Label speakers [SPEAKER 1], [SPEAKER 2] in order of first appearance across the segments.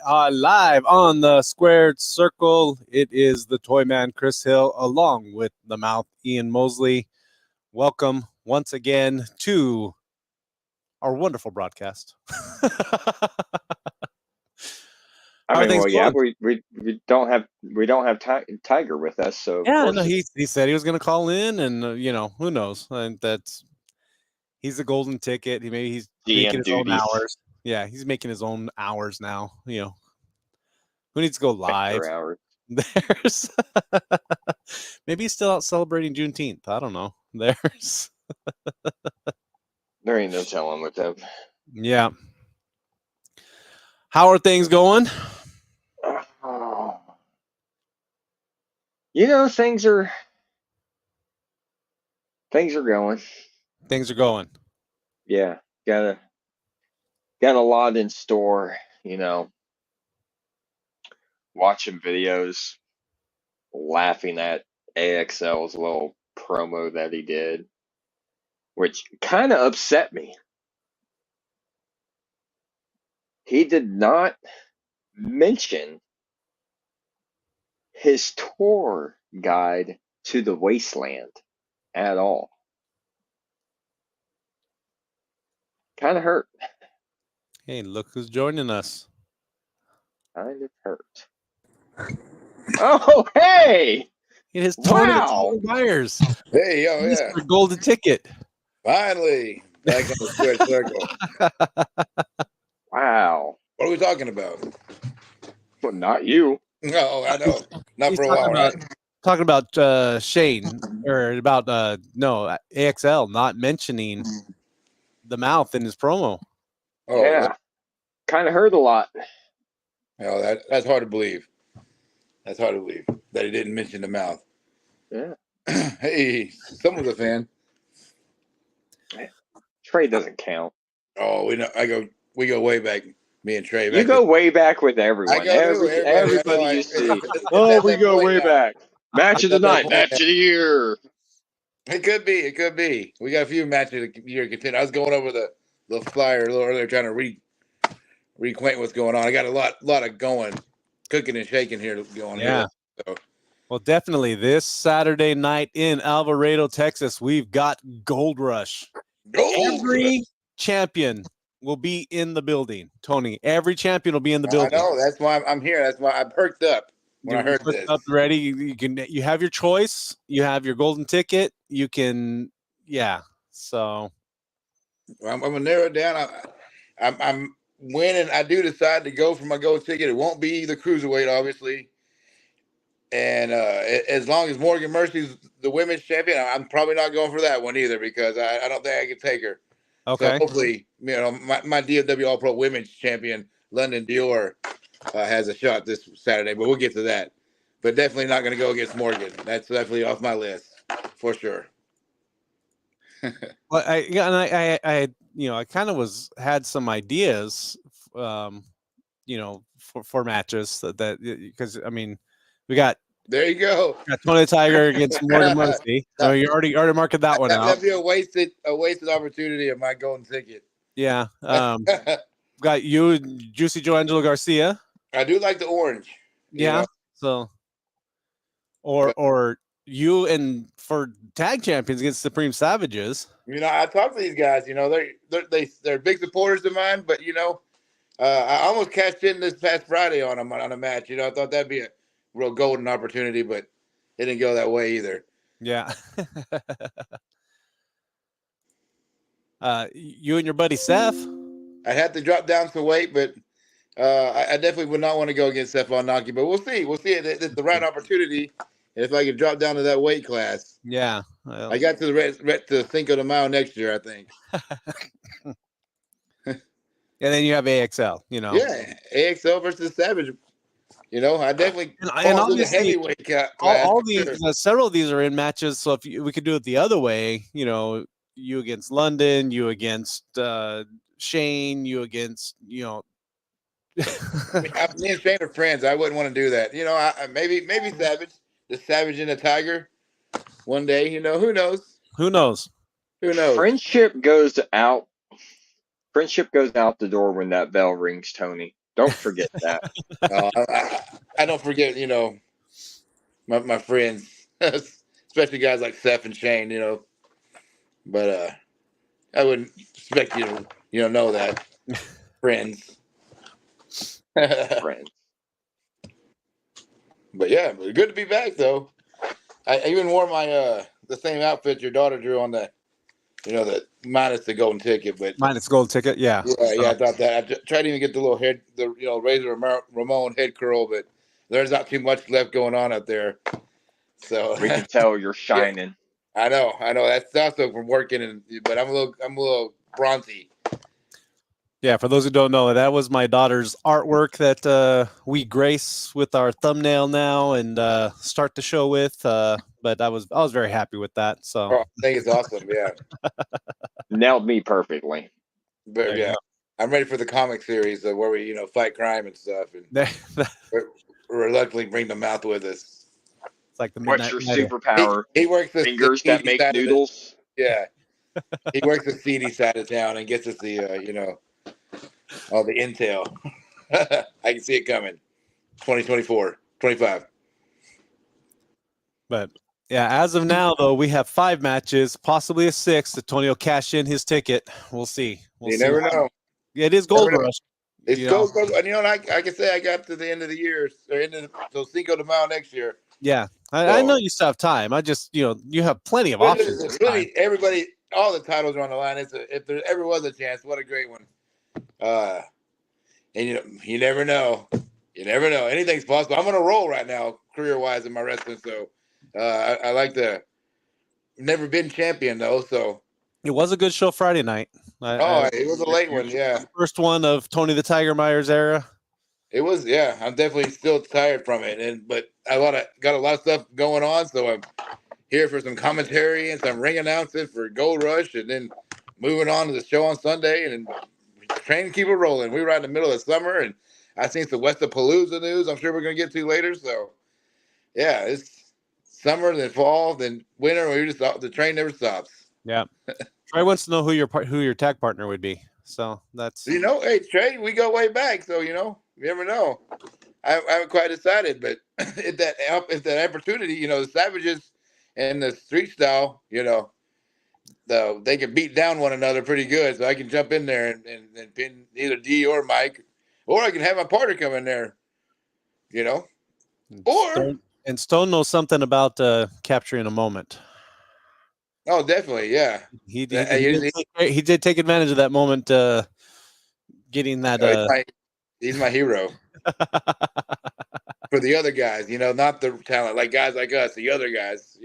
[SPEAKER 1] are live on the Squared Circle. It is the Toy Man Chris Hill along with the Mouth Ian Mosley. Welcome once again to our wonderful broadcast.
[SPEAKER 2] I mean, well, yeah, we don't have Tiger with us, so of course
[SPEAKER 1] no, he said he was going to call in, and who knows? And he's the golden ticket. He's making his own hours. Yeah, he's making his own hours now. Who needs to go live?
[SPEAKER 2] Extra hours.
[SPEAKER 1] There's maybe he's still out celebrating Juneteenth. I don't know.
[SPEAKER 2] There ain't no telling with them.
[SPEAKER 1] Yeah. How are things going?
[SPEAKER 2] Things are going.
[SPEAKER 1] Things are going.
[SPEAKER 2] Yeah, got a lot in store. Watching videos, laughing at AXL's little promo that he did, which kind of upset me. He did not mention his tour guide to the wasteland at all. Kind of hurt.
[SPEAKER 1] Hey, look who's joining us.
[SPEAKER 2] Kind of hurt. Oh, hey!
[SPEAKER 1] It is Tony Myers.
[SPEAKER 3] Hey, yo, yeah.
[SPEAKER 1] Mr. Golden Ticket.
[SPEAKER 3] Finally, back on the Square Circle.
[SPEAKER 2] Wow.
[SPEAKER 3] What are we talking about?
[SPEAKER 2] Well, not you.
[SPEAKER 3] No, I know. Not for a while, right?
[SPEAKER 1] Talking about Shane, or about AXL not mentioning the Mouth in his promo.
[SPEAKER 2] Oh, yeah. Kind of hurt a lot.
[SPEAKER 3] That's hard to believe. That's hard to believe that he didn't mention the Mouth.
[SPEAKER 2] Yeah.
[SPEAKER 3] Hey, someone's a fan.
[SPEAKER 2] Trey doesn't count.
[SPEAKER 3] Oh, we go way back. Me and Trey.
[SPEAKER 2] You go way back with everyone. Everybody you see. Oh, we go way back. Match of the night. Match of the year.
[SPEAKER 3] It could be. We got a few matches of the year contend. I was going over the flyer a little earlier, trying to reacquaint what's going on. I got a lot of cooking and shaking here going.
[SPEAKER 1] Yeah.
[SPEAKER 3] Here, so.
[SPEAKER 1] Well, definitely this Saturday night in Alvarado, Texas, we've got Gold Rush. Every champion will be in the building, Tony. Every champion will be in the building.
[SPEAKER 3] I know. That's why I'm here. That's why I perked up when I heard this.
[SPEAKER 1] Up ready. You have your choice. You have your golden ticket. You can, So
[SPEAKER 3] I'm gonna narrow it down. I'm when I do decide to go for my gold ticket, it won't be the cruiserweight, obviously. And as long as Morgan Mercy's the women's champion, I'm probably not going for that one either because I don't think I can take her.
[SPEAKER 1] Okay.
[SPEAKER 3] So hopefully, my DFW All Pro Women's Champion, London Dior, has a shot this Saturday, but we'll get to that. But definitely not going to go against Morgan. That's definitely off my list for sure.
[SPEAKER 1] Well, I kind of had some ideas, for matches that because we got.
[SPEAKER 3] There you go.
[SPEAKER 1] Got Tony Tiger against Morgan Mosley. So you already marked that one out.
[SPEAKER 3] That'd be a wasted opportunity of my golden ticket.
[SPEAKER 1] Yeah. Got you, Juicy Joe Angelo Garcia.
[SPEAKER 3] I do like the orange.
[SPEAKER 1] Yeah. So, or you and for tag champions against Supreme Savages.
[SPEAKER 3] I talked to these guys. They're big supporters of mine, but I almost cashed in this past Friday on them on a match. I thought that'd be a real golden opportunity, but it didn't go that way either.
[SPEAKER 1] Yeah. You and your buddy Seth.
[SPEAKER 3] I had to drop down some weight, but I definitely would not want to go against Seth Von Naki. But we'll see. We'll see. It's the right opportunity if I can drop down to that weight class.
[SPEAKER 1] Yeah.
[SPEAKER 3] I got to the Cinco de Mayo next year, I think.
[SPEAKER 1] And then you have AXL.
[SPEAKER 3] Yeah, AXL versus Savage. I definitely
[SPEAKER 1] and obviously
[SPEAKER 3] the heavyweight class.
[SPEAKER 1] All these, several of these are in matches. So if we could do it the other way, you against London, you against Shane, you against
[SPEAKER 3] me and Shane are friends. I wouldn't want to do that. Maybe Savage, the Savage and the Tiger, one day. Who knows?
[SPEAKER 1] Who knows?
[SPEAKER 2] Friendship goes out the door when that bell rings, Tony. Don't forget that.
[SPEAKER 3] I don't forget, you know, my friends, especially guys like Seth and Shane, you know. But I wouldn't expect you to, know that friends.
[SPEAKER 2] Friends.
[SPEAKER 3] But yeah, good to be back though. I even wore my the same outfit your daughter drew on the, the minus the golden ticket. But
[SPEAKER 1] Minus gold ticket, yeah.
[SPEAKER 3] yeah, I thought that. Tried to even get the little head, the Razor Ramon head curl, but there's not too much left going on up there. So
[SPEAKER 2] We can tell you're
[SPEAKER 3] yeah,
[SPEAKER 2] shining.
[SPEAKER 3] I know. That's also from working, but I'm a little bronzy.
[SPEAKER 1] Yeah, for those who don't know, that was my daughter's artwork that we grace with our thumbnail now and start the show with. But I was very happy with that. So
[SPEAKER 3] Oh, I think it's awesome. Yeah,
[SPEAKER 2] Nailed me perfectly.
[SPEAKER 3] but yeah, I'm ready for the comic series where we fight crime and stuff, and reluctantly bring the mouth with us.
[SPEAKER 1] It's like the
[SPEAKER 2] What's
[SPEAKER 1] midnight.
[SPEAKER 2] your superpower?
[SPEAKER 3] He works the
[SPEAKER 2] Fingers that
[SPEAKER 3] seedy
[SPEAKER 2] make
[SPEAKER 3] side of the,
[SPEAKER 2] noodles?
[SPEAKER 3] yeah. He works the seedy side of town and gets us the all the intel. I can see it coming. 2024, 25.
[SPEAKER 1] But yeah, as of now though, we have 5 matches, possibly a 6th. If Tony will cash in his ticket, we'll see.
[SPEAKER 3] You never know.
[SPEAKER 1] It is Gold Rush.
[SPEAKER 3] It's gold. And I can say I got to the end of the year, or so Cinco de Mayo next year.
[SPEAKER 1] Yeah, I know you still have time. I just, you have plenty of options.
[SPEAKER 3] Everybody, all the titles are on the line. If there ever was a chance, what a great one. And you never know. You never know. Anything's possible. I'm on a roll right now, career-wise in my wrestling. So I like the. Never been champion though, so.
[SPEAKER 1] It was a good show Friday night.
[SPEAKER 3] It was a late one, yeah.
[SPEAKER 1] First one of Tony the Tiger Myers era.
[SPEAKER 3] It was, yeah. I'm definitely still tired from it, but I got a lot of stuff going on, so I'm here for some commentary and some ring announcing for Gold Rush, and then moving on to the show on Sunday, and train keep it rolling. We were right in the middle of summer, and I seen some Westapalooza news. I'm sure we're gonna get to later. So, yeah, it's summer, then fall, then winter. The train never stops.
[SPEAKER 1] Yeah. Trey wants to know who your tag partner would be. So that's
[SPEAKER 3] hey Trey, we go way back, so you never know. I haven't quite decided, but if that opportunity, the Savages and the Street Style, they can beat down one another pretty good. So I can jump in there and pin either D or Mike, or I can have my partner come in there, or
[SPEAKER 1] Stone knows something about capturing a moment.
[SPEAKER 3] Oh, definitely, yeah.
[SPEAKER 1] He did take advantage of that moment, getting that.
[SPEAKER 3] He's my hero. For the other guys, not the talent, like guys like us, the other guys,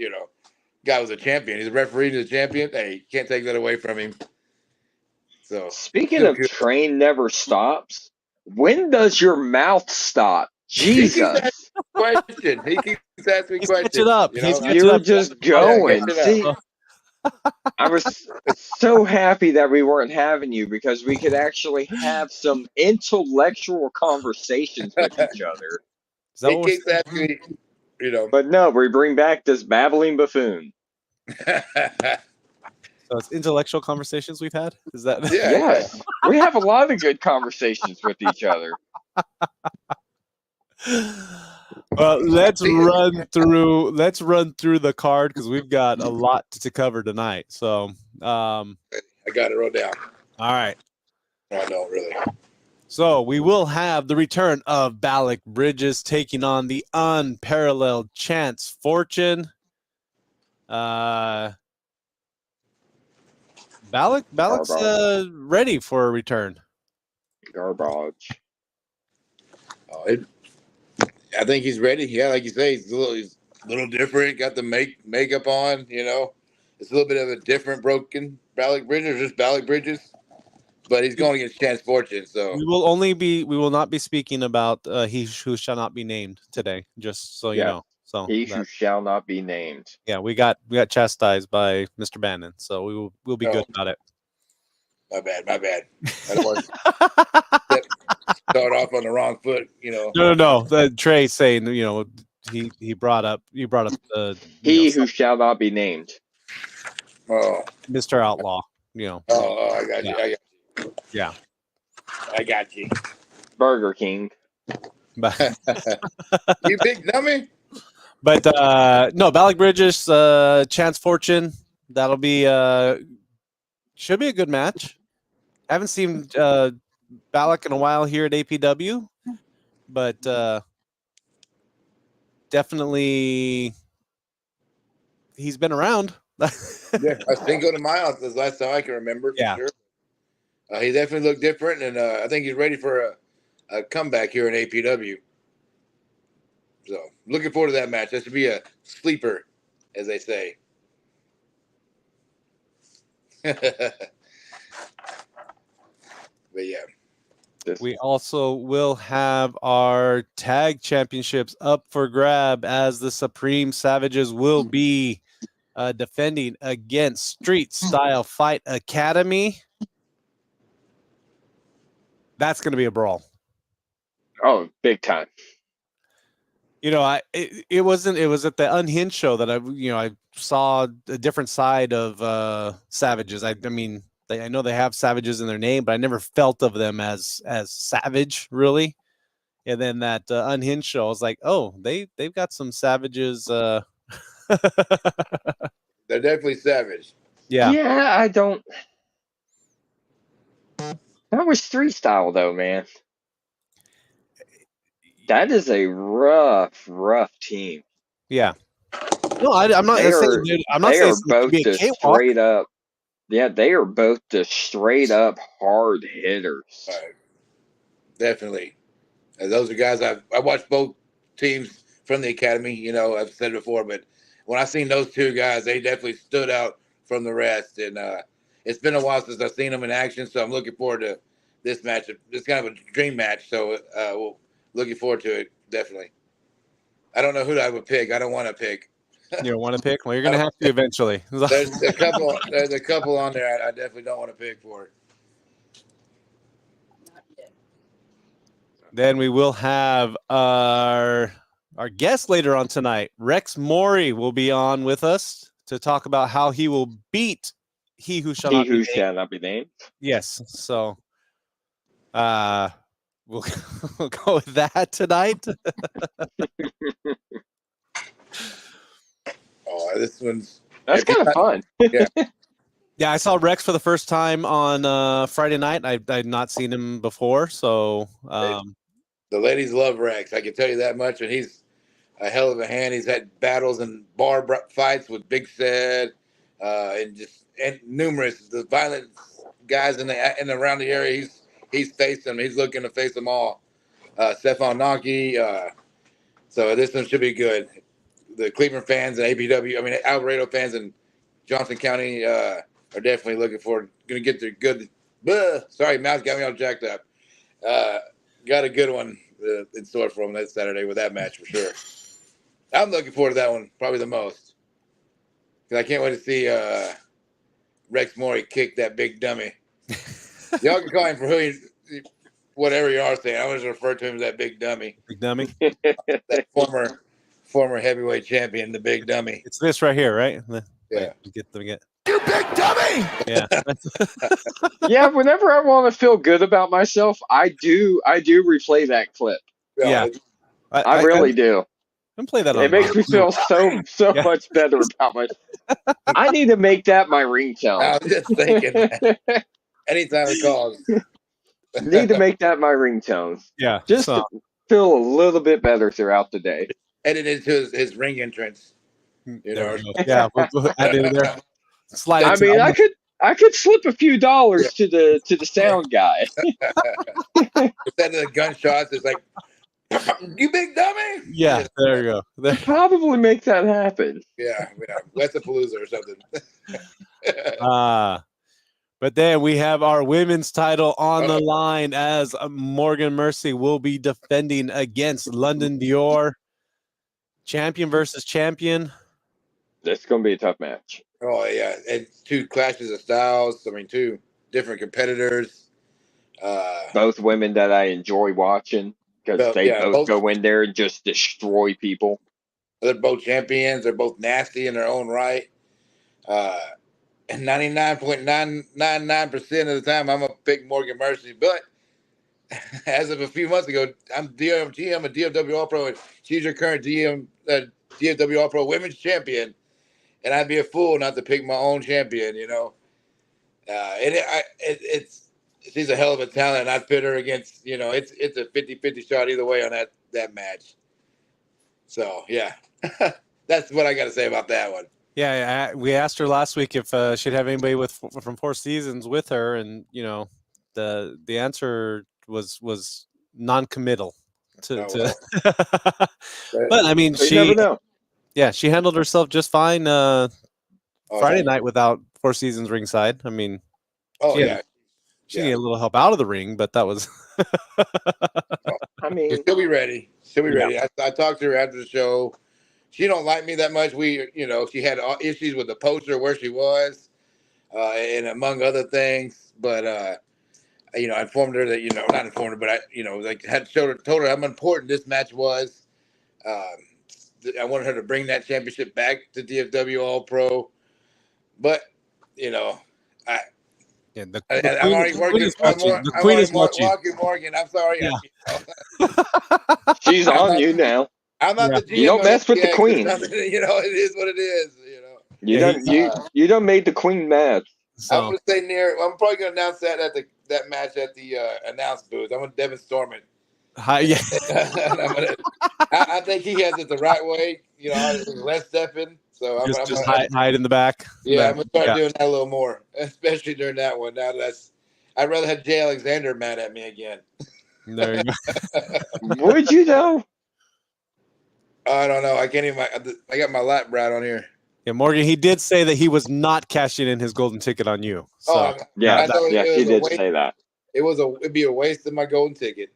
[SPEAKER 3] guy was a champion. He's a referee, he's a champion. Hey, you can't take that away from him. So
[SPEAKER 2] speaking of train never stops, when does your mouth stop? Jesus.
[SPEAKER 3] He keeps asking me questions.
[SPEAKER 1] It up.
[SPEAKER 2] You're just going. See, I was so happy that we weren't having you because we could actually have some intellectual conversations with each other.
[SPEAKER 3] He keeps asking me,
[SPEAKER 2] But no, we bring back this babbling buffoon.
[SPEAKER 1] So it's intellectual conversations we've had? Is that?
[SPEAKER 3] Yeah.
[SPEAKER 2] Yes. We have a lot of good conversations with each other.
[SPEAKER 1] Well, let's run through the card because we've got a lot to cover tonight. So
[SPEAKER 3] I got it wrote down.
[SPEAKER 1] All right.
[SPEAKER 3] I don't really.
[SPEAKER 1] So we will have the return of Balak Bridges taking on the unparalleled Chance Fortune. Balak's ready for a return.
[SPEAKER 2] Garbage.
[SPEAKER 3] I think he's ready. Yeah, like you say, he's a little different. Got the makeup on. It's a little bit of a different broken Balak Bridges, just Balak Bridges. But he's going against Chance Fortune, so
[SPEAKER 1] we will not be speaking about he who shall not be named today. Just so you know. So
[SPEAKER 2] he who shall not be named.
[SPEAKER 1] Yeah, we got chastised by Mr. Bannon, so we'll be good about it.
[SPEAKER 3] My bad. I don't want to start off on the wrong foot,
[SPEAKER 1] No. The Trey saying, he brought up the
[SPEAKER 2] who shall not be named.
[SPEAKER 3] Oh,
[SPEAKER 1] Mr. Outlaw.
[SPEAKER 3] Oh, I got you.
[SPEAKER 1] Yeah.
[SPEAKER 3] I got you.
[SPEAKER 2] Burger King.
[SPEAKER 1] But
[SPEAKER 3] You big dummy.
[SPEAKER 1] but no, Balak Bridges, Chance Fortune. That'll be should be a good match. Haven't seen Balak in a while here at APW, but definitely he's been around.
[SPEAKER 3] Yeah, a Cinco de Mayo is the last time I can remember for sure. He definitely looked different, and I think he's ready for a comeback here in APW. So looking forward to that match. That should be a sleeper, as they say. But yeah.
[SPEAKER 1] We also will have our tag championships up for grab as the Supreme Savages will be defending against Street Style Fight Academy. That's going to be a brawl.
[SPEAKER 2] Oh, big time.
[SPEAKER 1] You know, it was at the Unhinged show that I saw a different side of Savages. I mean, I know they have Savages in their name, but I never felt of them as Savage really. And then that Unhinged show, I was like, oh, they've got some Savages.
[SPEAKER 3] They're definitely savage.
[SPEAKER 1] Yeah.
[SPEAKER 2] Yeah, I don't. That was Street Style, though, man. That is a rough team.
[SPEAKER 1] Yeah. No, I'm not saying. Dude, I'm not
[SPEAKER 2] they
[SPEAKER 1] saying
[SPEAKER 2] are both
[SPEAKER 1] be a
[SPEAKER 2] just straight up. Yeah, they are both just straight up hard hitters.
[SPEAKER 3] Definitely. Those are guys I watched both teams from the academy. You know, I've said it before, but when I seen those two guys, they definitely stood out from the rest. And it's been a while since I've seen them in action, so I'm looking forward to this match. It's kind of a dream match, so looking forward to it, definitely. I don't know who I would pick. I don't want to pick.
[SPEAKER 1] You don't want to pick? Well, you're going to have to eventually.
[SPEAKER 3] There's a couple on there I definitely don't want to pick for.
[SPEAKER 1] Then we will have our guest later on tonight. Rex Mori will be on with us to talk about how he will beat He Who Shall Not
[SPEAKER 2] Be Named.
[SPEAKER 1] Yes. So we'll go with that tonight.
[SPEAKER 3] Oh,
[SPEAKER 2] that's kind of fun.
[SPEAKER 3] Yeah.
[SPEAKER 1] Yeah, I saw Rex for the first time on Friday night. I'd not seen him before, so
[SPEAKER 3] the ladies love Rex. I can tell you that much. And he's a hell of a hand. He's had battles and bar fights with Big Sad, and numerous the violent guys in around the area. He's faced them. He's looking to face them all. Stefan Naki. So this one should be good. The Cleveland fans and APW, I mean Alvarado fans and Johnson County are definitely looking forward. Going to get their good. Sorry, mouth got me all jacked up. Got a good one in store for them that Saturday with that match for sure. I'm looking forward to that one probably the most because I can't wait to see Rex Mori kick that big dummy. Y'all can call him for whatever you are saying. I always refer to him as that big dummy.
[SPEAKER 1] Big dummy.
[SPEAKER 3] That former heavyweight champion, the big dummy.
[SPEAKER 1] It's this right here, right?
[SPEAKER 3] Yeah.
[SPEAKER 1] Get.
[SPEAKER 3] You big dummy.
[SPEAKER 1] Yeah.
[SPEAKER 2] Yeah. Whenever I want to feel good about myself, I do replay that clip.
[SPEAKER 1] Yeah.
[SPEAKER 2] I really do.
[SPEAKER 1] And play that.
[SPEAKER 2] It makes me feel so much better about myself. I need to make that my ringtone.
[SPEAKER 3] I was just thinking that. Anytime it calls.
[SPEAKER 2] Need to make that my ringtone.
[SPEAKER 1] Yeah.
[SPEAKER 2] Just to feel a little bit better throughout the day.
[SPEAKER 3] Edit into his ring entrance. You know.
[SPEAKER 1] Yeah. We'll add it in there. Slide.
[SPEAKER 2] I mean, I could slip a few dollars to the sound guy.
[SPEAKER 3] Instead of the gunshots, it's like, you big dummy.
[SPEAKER 1] Yeah, there you go.
[SPEAKER 2] Probably make that happen.
[SPEAKER 3] Yeah, Westapalooza or something.
[SPEAKER 1] But then we have our women's title on the line as Morgan Mercy will be defending against London Dior. Champion versus champion.
[SPEAKER 2] That's going to be a tough match.
[SPEAKER 3] Oh, yeah. And two clashes of styles. I mean, two different competitors.
[SPEAKER 2] Both women that I enjoy watching because they both go in there and just destroy people.
[SPEAKER 3] They're both champions. They're both nasty in their own right. And 99.999% of the time, I'm going to pick Morgan Mercy. But as of a few months ago, I'm GM of DFW All Pro, and she's your current DFW All Pro Women's Champion, and I'd be a fool not to pick my own champion. She's a hell of a talent, and I'd pit her against. It's a 50-50 shot either way on that match. So yeah, that's what I got to say about that one.
[SPEAKER 1] Yeah, we asked her last week if she'd have anybody from Four Seasons with her, and the answer was non-committal. But I mean,
[SPEAKER 2] you never know.
[SPEAKER 1] Yeah, she handled herself just fine Friday night without Four Seasons ringside. I mean, she needed a little help out of the ring, but that was.
[SPEAKER 2] I mean,
[SPEAKER 3] she'll be ready. She'll be ready. I talked to her after the show. She don't like me that much. She had issues with the poster where she was, and among other things. But I informed her that not informed her, but I told her how important this match was. I wanted her to bring that championship back to DFW All Pro, but I'm already working.
[SPEAKER 1] The queen is watching.
[SPEAKER 3] Morgan. I'm sorry.
[SPEAKER 1] Yeah.
[SPEAKER 2] She's on you now.
[SPEAKER 3] I'm not the GM.
[SPEAKER 2] You don't mess with the queen.
[SPEAKER 3] It is what it is.
[SPEAKER 2] You done made the queen mad.
[SPEAKER 3] So. I'm gonna stay I'm probably gonna announce that at that match at the announce booth. I'm gonna Devin Storm it.
[SPEAKER 1] Yeah.
[SPEAKER 3] I think he has it the right way. Less stepping. So I'm
[SPEAKER 1] just hide in the back.
[SPEAKER 3] Yeah, I'm gonna start doing that a little more, especially during that one. Now I'd rather have Jay Alexander mad at me again.
[SPEAKER 1] There you
[SPEAKER 2] go. Would you though?
[SPEAKER 3] I don't know. I can't even. I got my lap right on here.
[SPEAKER 1] Yeah, Morgan. He did say that he was not cashing in his golden ticket on you. So.
[SPEAKER 2] He did say that.
[SPEAKER 3] It'd be a waste of my golden ticket.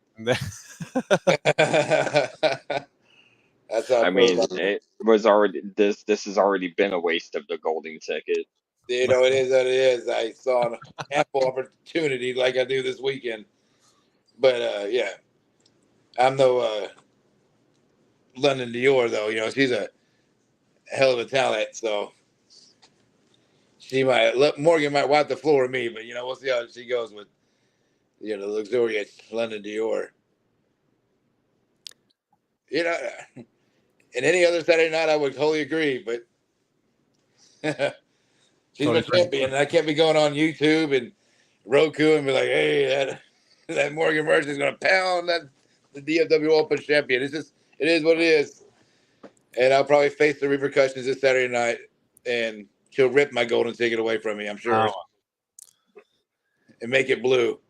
[SPEAKER 3] That's how
[SPEAKER 2] I mean, it was already this has already been a waste of the golden ticket.
[SPEAKER 3] It is what it is. I saw an ample opportunity like I do this weekend. But I'm no London Dior though. She's a hell of a talent, so Morgan might wipe the floor with me, but we'll see how she goes with the luxurious London Dior. And any other Saturday night, I would totally agree, but she's my champion, and I can't be going on YouTube and Roku and be like, hey, that Morgan Mercer is going to pound the DFW Open champion. It is what it is. And I'll probably face the repercussions this Saturday night, and she'll rip my golden ticket away from me, I'm sure, and make it blue.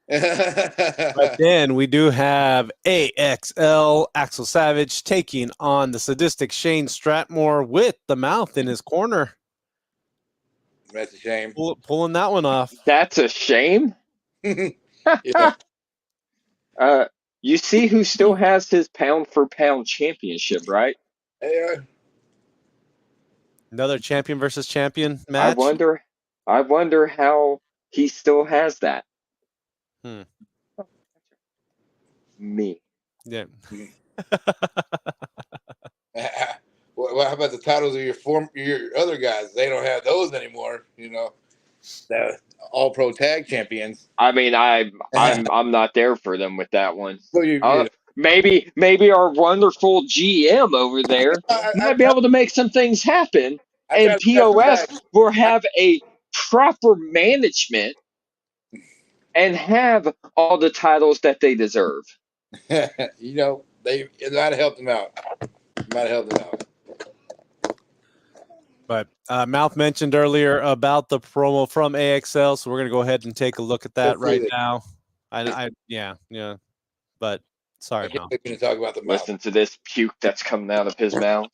[SPEAKER 1] But then we do have AXL Axel Savage taking on the sadistic Shane Stratmore with the mouth in his corner.
[SPEAKER 3] That's a shame.
[SPEAKER 1] Pulling that one off.
[SPEAKER 2] That's a shame. You see who still has his pound for pound championship, right?
[SPEAKER 1] Another champion versus champion match.
[SPEAKER 2] I wonder how he still has that. Me.
[SPEAKER 3] Yeah. Well, how about the titles of your other guys? They don't have those anymore. The All Pro Tag Champions.
[SPEAKER 2] I mean, I'm not there for them with that one.
[SPEAKER 3] So
[SPEAKER 2] maybe our wonderful GM over there might be able to make some things happen, and POS will have a proper management and have all the titles that they deserve.
[SPEAKER 3] It might have helped them out.
[SPEAKER 1] But Mouth mentioned earlier about the promo from AXL, so we're going to go ahead and take a look at that right now. But sorry, Mouth.
[SPEAKER 3] Talk about the mouth.
[SPEAKER 2] Listen to this puke that's coming out of his mouth.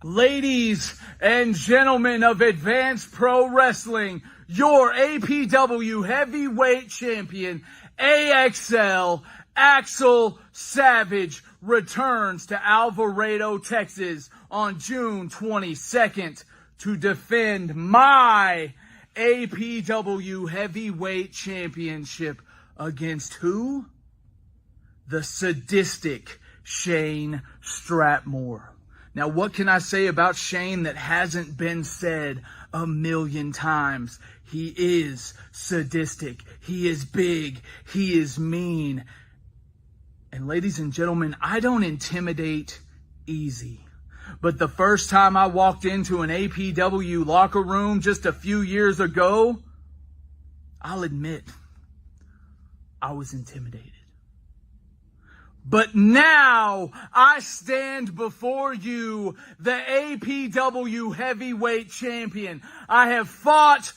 [SPEAKER 4] Ladies and gentlemen of Advanced Pro Wrestling, your APW Heavyweight Champion, AXL Axel Savage, returns to Alvarado, Texas on June 22nd to defend my APW Heavyweight Championship against who? The sadistic Shane Stratmore. Now, what can I say about Shane that hasn't been said a million times? He is sadistic. He is big. He is mean. And ladies and gentlemen, I don't intimidate easy. But the first time I walked into an APW locker room just a few years ago, I'll admit, I was intimidated. But now I stand before you, the APW heavyweight champion. I have fought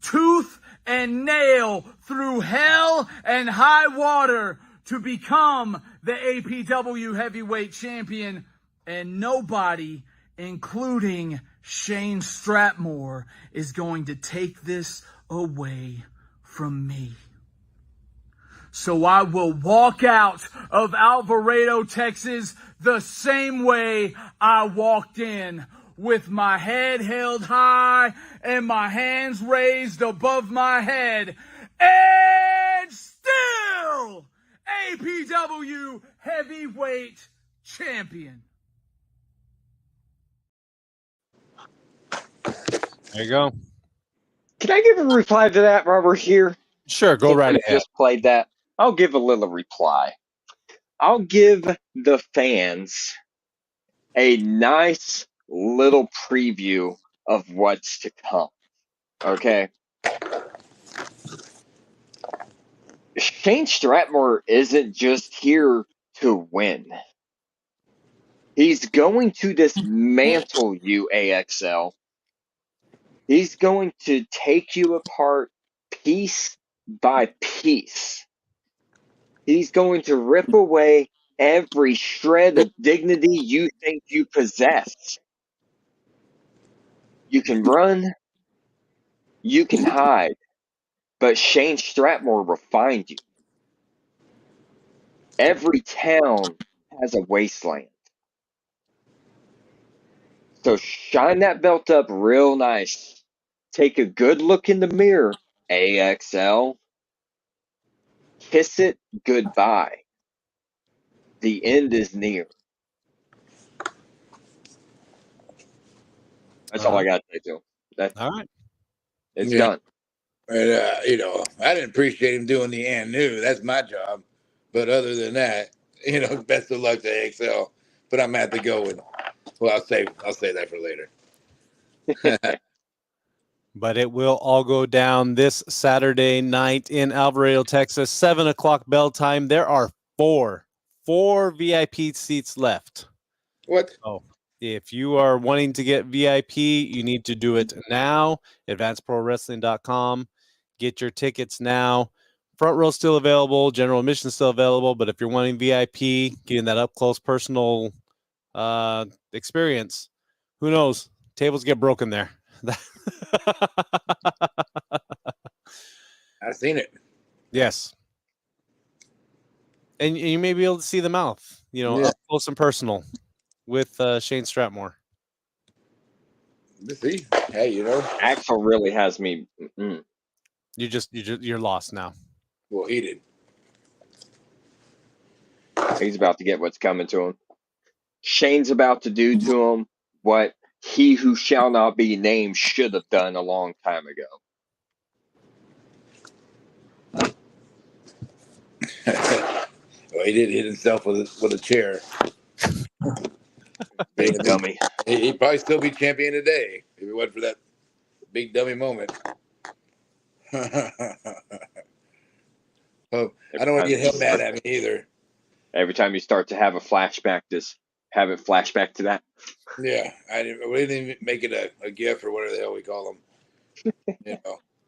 [SPEAKER 4] tooth and nail through hell and high water to become the APW heavyweight champion, and nobody, including Shane Stratmore, is going to take this away from me. So I will walk out of Alvarado, Texas, the same way I walked in, with my head held high and my hands raised above my head, and still APW heavyweight champion.
[SPEAKER 1] There you go.
[SPEAKER 2] Can I give a reply to that, Robert, here?
[SPEAKER 1] Sure, go
[SPEAKER 2] Since
[SPEAKER 1] right
[SPEAKER 2] we
[SPEAKER 1] ahead.
[SPEAKER 2] just played that. I'll give a little reply. I'll give the fans a nice little preview of what's to come. Okay? Shane Stratmore isn't just here to win. He's going to dismantle you, AXL. He's going to take you apart piece by piece. He's going to rip away every shred of dignity you think you possess. You can run, you can hide, but Shane Stratmore will find you. Every town has a wasteland. So shine that belt up real nice. Take a good look in the mirror, AXL. Kiss it goodbye. The end is near. That's all I got to say to him.
[SPEAKER 1] All right.
[SPEAKER 2] It's done.
[SPEAKER 3] And, I didn't appreciate him doing the and new. That's my job. But other than that, best of luck to AXL. But I'm at to go with. Well, I'll say that for later.
[SPEAKER 1] But it will all go down this Saturday night in Alvarado, Texas, 7 o'clock bell time. There are four VIP seats left.
[SPEAKER 3] What?
[SPEAKER 1] Oh, if you are wanting to get VIP, you need to do it now. AdvancedProWrestling.com. Get your tickets now. Front row still available. General admission still available. But if you're wanting VIP, getting that up close personal experience, who knows? Tables get broken there.
[SPEAKER 3] I've seen it.
[SPEAKER 1] Yes. And you may be able to see the mouth, up close and personal with Shane Stratmore.
[SPEAKER 3] See, hey,
[SPEAKER 2] Axel really has me.
[SPEAKER 1] You're lost now.
[SPEAKER 3] Well, he did.
[SPEAKER 2] He's about to get what's coming to him. Shane's about to do to him what he who shall not be named should have done a long time ago.
[SPEAKER 3] Well, he did hit himself with a chair.
[SPEAKER 2] Big dummy.
[SPEAKER 3] He'd probably still be champion today if it wasn't for that big dummy moment. Oh, I don't want to get him mad at me either.
[SPEAKER 2] Every time you start to have a flashback, just have it flashback to that.
[SPEAKER 3] Yeah, we didn't even make it a GIF or whatever the hell we call them.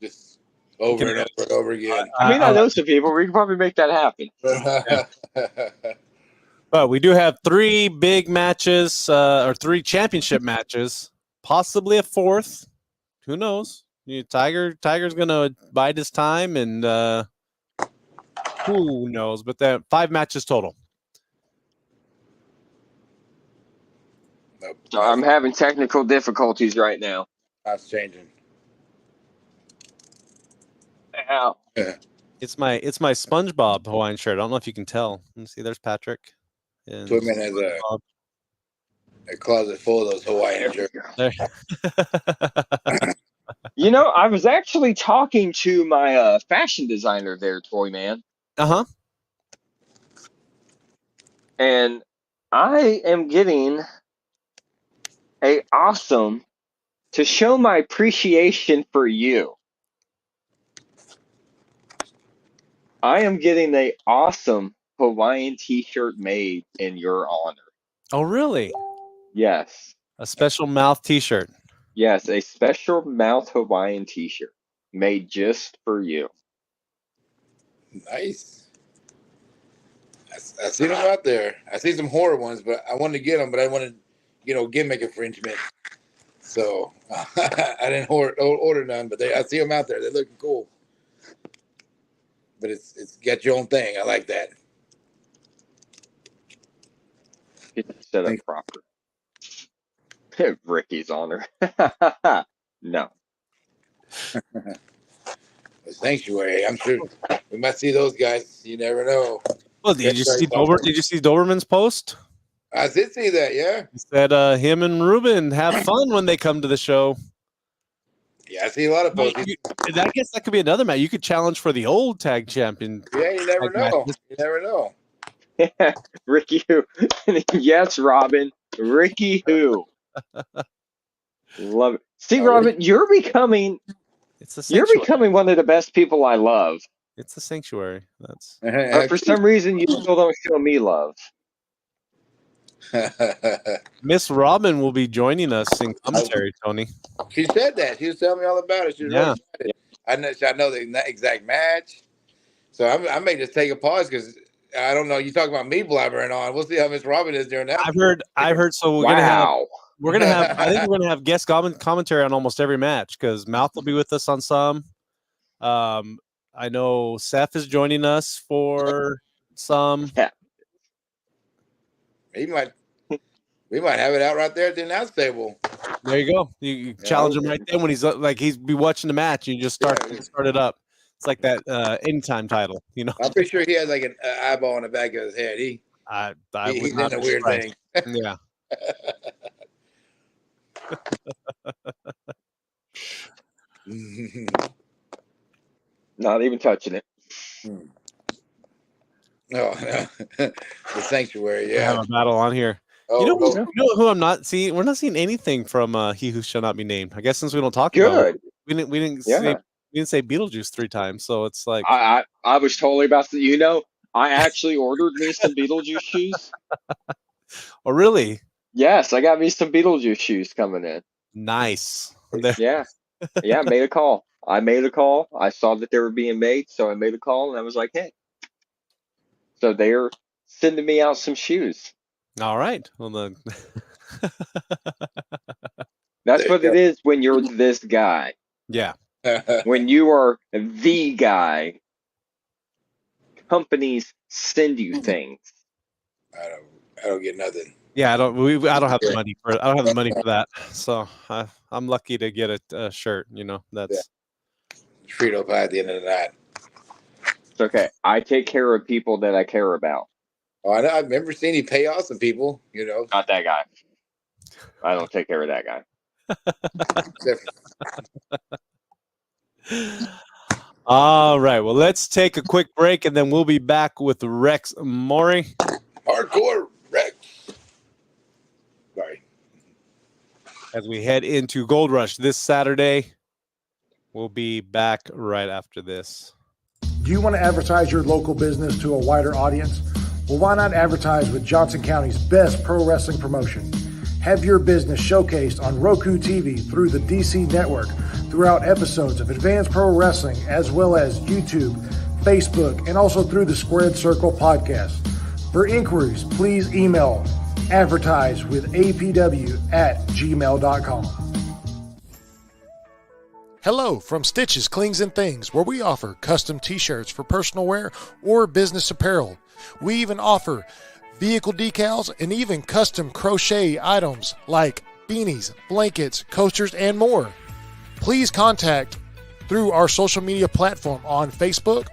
[SPEAKER 3] Just over and over and over again.
[SPEAKER 2] I know some people. We can probably make that happen.
[SPEAKER 1] But we do have 3 big matches, or 3 championship matches, possibly a 4th. Who knows? Tiger's gonna bide his time, and who knows? But there 5 matches total.
[SPEAKER 2] So I'm having technical difficulties right now.
[SPEAKER 3] That's changing.
[SPEAKER 2] Ow.
[SPEAKER 1] It's my SpongeBob Hawaiian shirt. I don't know if you can tell. Let's see. There's Patrick. And
[SPEAKER 3] Toyman has A closet full of those Hawaiian shirts.
[SPEAKER 1] There.
[SPEAKER 2] You know, I was actually talking to my fashion designer there, Toy Man,
[SPEAKER 1] Uh-huh.
[SPEAKER 2] and I am getting to show my appreciation for you. I am getting a awesome Hawaiian t-shirt made in your honor.
[SPEAKER 1] Oh, really?
[SPEAKER 2] Yes.
[SPEAKER 1] A special mouth t-shirt.
[SPEAKER 2] Yes, a special mouth Hawaiian t-shirt made just for you.
[SPEAKER 3] Nice. I seen them out there. I see some horror ones, but I wanted to get them, but I wanted, gimmick infringement. So I didn't order none, but I see them out there. They're looking cool. But it's got your own thing. I like that.
[SPEAKER 2] Get it set up proper. Ricky's honor. No.
[SPEAKER 3] The Sanctuary. I'm sure we might see those guys. You never know.
[SPEAKER 1] Well, did you see Doberman's post?
[SPEAKER 3] I did see that, yeah.
[SPEAKER 1] He said him and Ruben have fun when they come to the show.
[SPEAKER 3] Yeah, I see a lot of posts.
[SPEAKER 1] I guess that could be another match. You could challenge for the old tag champion.
[SPEAKER 3] Yeah, you never know. You never know.
[SPEAKER 2] Ricky who? Yes, Robin. Ricky who? Love it. See, Robin, you're becoming one of the best people I love.
[SPEAKER 1] It's the Sanctuary. That's
[SPEAKER 2] but for some reason you still don't show me love.
[SPEAKER 1] Miss Robin will be joining us in commentary, Tony.
[SPEAKER 3] She said that. She was telling me all about it. She was really excited. I know the exact match. So I may just take a pause because I don't know. You talk about me blabbering on. We'll see how Miss Robin is during that.
[SPEAKER 1] I've heard. So we're gonna have. I think we're gonna have guest commentary on almost every match because Mouth will be with us on some. I know Seth is joining us for some.
[SPEAKER 2] Yeah.
[SPEAKER 3] We might have it out right there at the announce table.
[SPEAKER 1] There you go. You challenge him right then when he's be watching the match. And you just start it up. It's like that anytime title,
[SPEAKER 3] I'm pretty sure he has like an eyeball on the back of his head. He's in a weird thing.
[SPEAKER 1] Yeah.
[SPEAKER 2] Not even touching it.
[SPEAKER 3] No. The Sanctuary, yeah.
[SPEAKER 1] I have a battle on here.
[SPEAKER 3] Oh,
[SPEAKER 1] you know who I'm not seeing? We're not seeing anything from He Who Shall Not Be Named. I guess since we don't talk about it, we didn't say Beetlejuice 3 times, so it's like
[SPEAKER 2] I was totally about to. I actually ordered me some Beetlejuice shoes.
[SPEAKER 1] Oh, really?
[SPEAKER 2] Yes, I got me some Beetlejuice shoes coming in.
[SPEAKER 1] Nice.
[SPEAKER 2] Yeah. I made a call. I saw that they were being made, so I made a call, and I was like, hey. So they're sending me out some shoes.
[SPEAKER 1] All right. Well, then.
[SPEAKER 2] That's what it is when you're this guy.
[SPEAKER 1] Yeah.
[SPEAKER 2] When you are the guy, companies send you things.
[SPEAKER 3] I don't get nothing.
[SPEAKER 1] Yeah, I don't have the money for it. I don't have the money for that. So I'm lucky to get a shirt. That's
[SPEAKER 3] Frito pie at the end of the night.
[SPEAKER 2] It's okay. I take care of people that I care about.
[SPEAKER 3] Oh, I know. I've never seen you pay off some people.
[SPEAKER 2] Not that guy. I don't take care of that guy.
[SPEAKER 1] All right. Well, let's take a quick break, and then we'll be back with Rex Mori.
[SPEAKER 3] Hardcore Rex. Sorry.
[SPEAKER 1] As we head into Gold Rush this Saturday, we'll be back right after this.
[SPEAKER 5] Do you want to advertise your local business to a wider audience? Well, why not advertise with Johnson County's best pro wrestling promotion? Have your business showcased on Roku TV through the DC Network throughout episodes of Advanced Pro Wrestling, as well as YouTube, Facebook, and also through the Squared Circle podcast. For inquiries, please email advertisewithapw@gmail.com. Hello from Stitches, Clings, and Things, where we offer custom t-shirts for personal wear or business apparel. We even offer vehicle decals and even custom crochet items like beanies, blankets, coasters, and more. Please contact through our social media platform on Facebook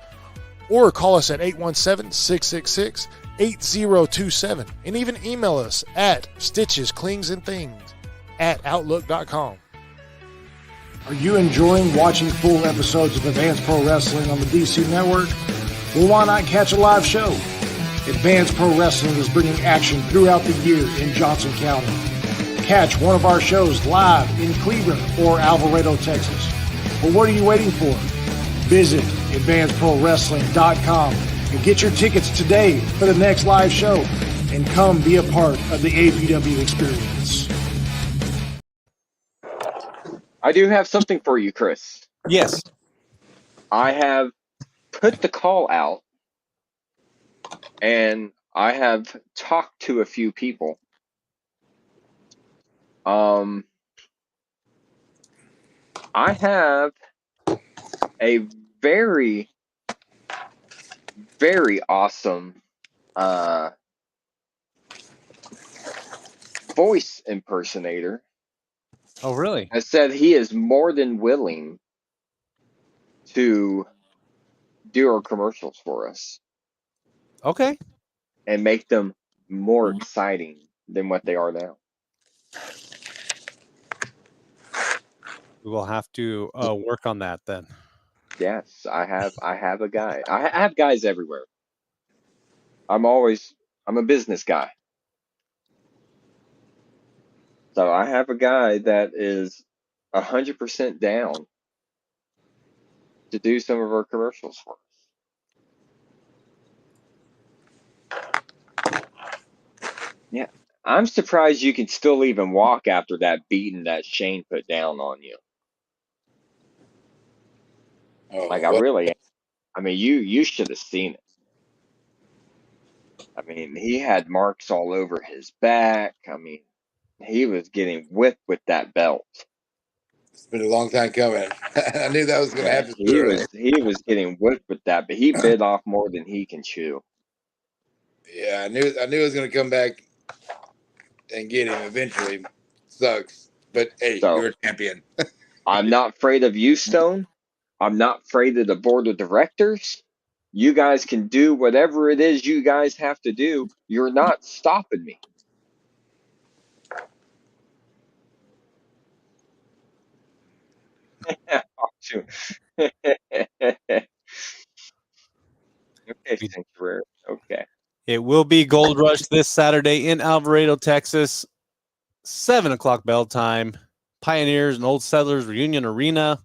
[SPEAKER 5] or call us at 817-666-8255 800-872-8027. And even email us at stitchesclingsandthings@outlook.com. Are you enjoying watching full episodes of Advanced Pro Wrestling on the DC Network? Well, why not catch a live show? Advanced Pro Wrestling is bringing action throughout the year in Johnson County. Catch one of our shows live in Cleveland or Alvarado, Texas. But what are you waiting for? Visit advancedprowrestling.com and get your tickets today for the next live show and come be a part of the APW experience.
[SPEAKER 2] I do have something for you, Chris.
[SPEAKER 1] Yes.
[SPEAKER 2] I have put the call out, and I have talked to a few people. I have a very, very awesome voice impersonator.
[SPEAKER 1] Oh, really?
[SPEAKER 2] I said he is more than willing to do our commercials for us
[SPEAKER 1] Okay.
[SPEAKER 2] and make them more exciting than what they are now.
[SPEAKER 1] We will have to work on that then.
[SPEAKER 2] Yes, I have a guy. I have guys everywhere. I'm a business guy. So I have a guy that is 100% down to do some of our commercials for us. Yeah. I'm surprised you can still even walk after that beating that Shane put down on you.
[SPEAKER 3] Oh,
[SPEAKER 2] Like,
[SPEAKER 3] what?
[SPEAKER 2] I mean, you should have seen it. I mean, he had marks all over his back. I mean, he was getting whipped with that belt.
[SPEAKER 3] It's been a long time coming. I knew that was going to happen.
[SPEAKER 2] He was getting whipped with that, but he bit off more than he can chew.
[SPEAKER 3] Yeah, I knew it was going to come back and get him eventually. Sucks, but hey, you're a champion.
[SPEAKER 2] I'm not afraid of you, Stone. I'm not afraid of the board of directors. You guys can do whatever it is you guys have to do. You're not stopping me. Okay, Sanctuary. Okay.
[SPEAKER 1] It will be Gold Rush this Saturday in Alvarado, Texas. 7 o'clock bell time. Pioneers and Old Settlers Reunion Arena,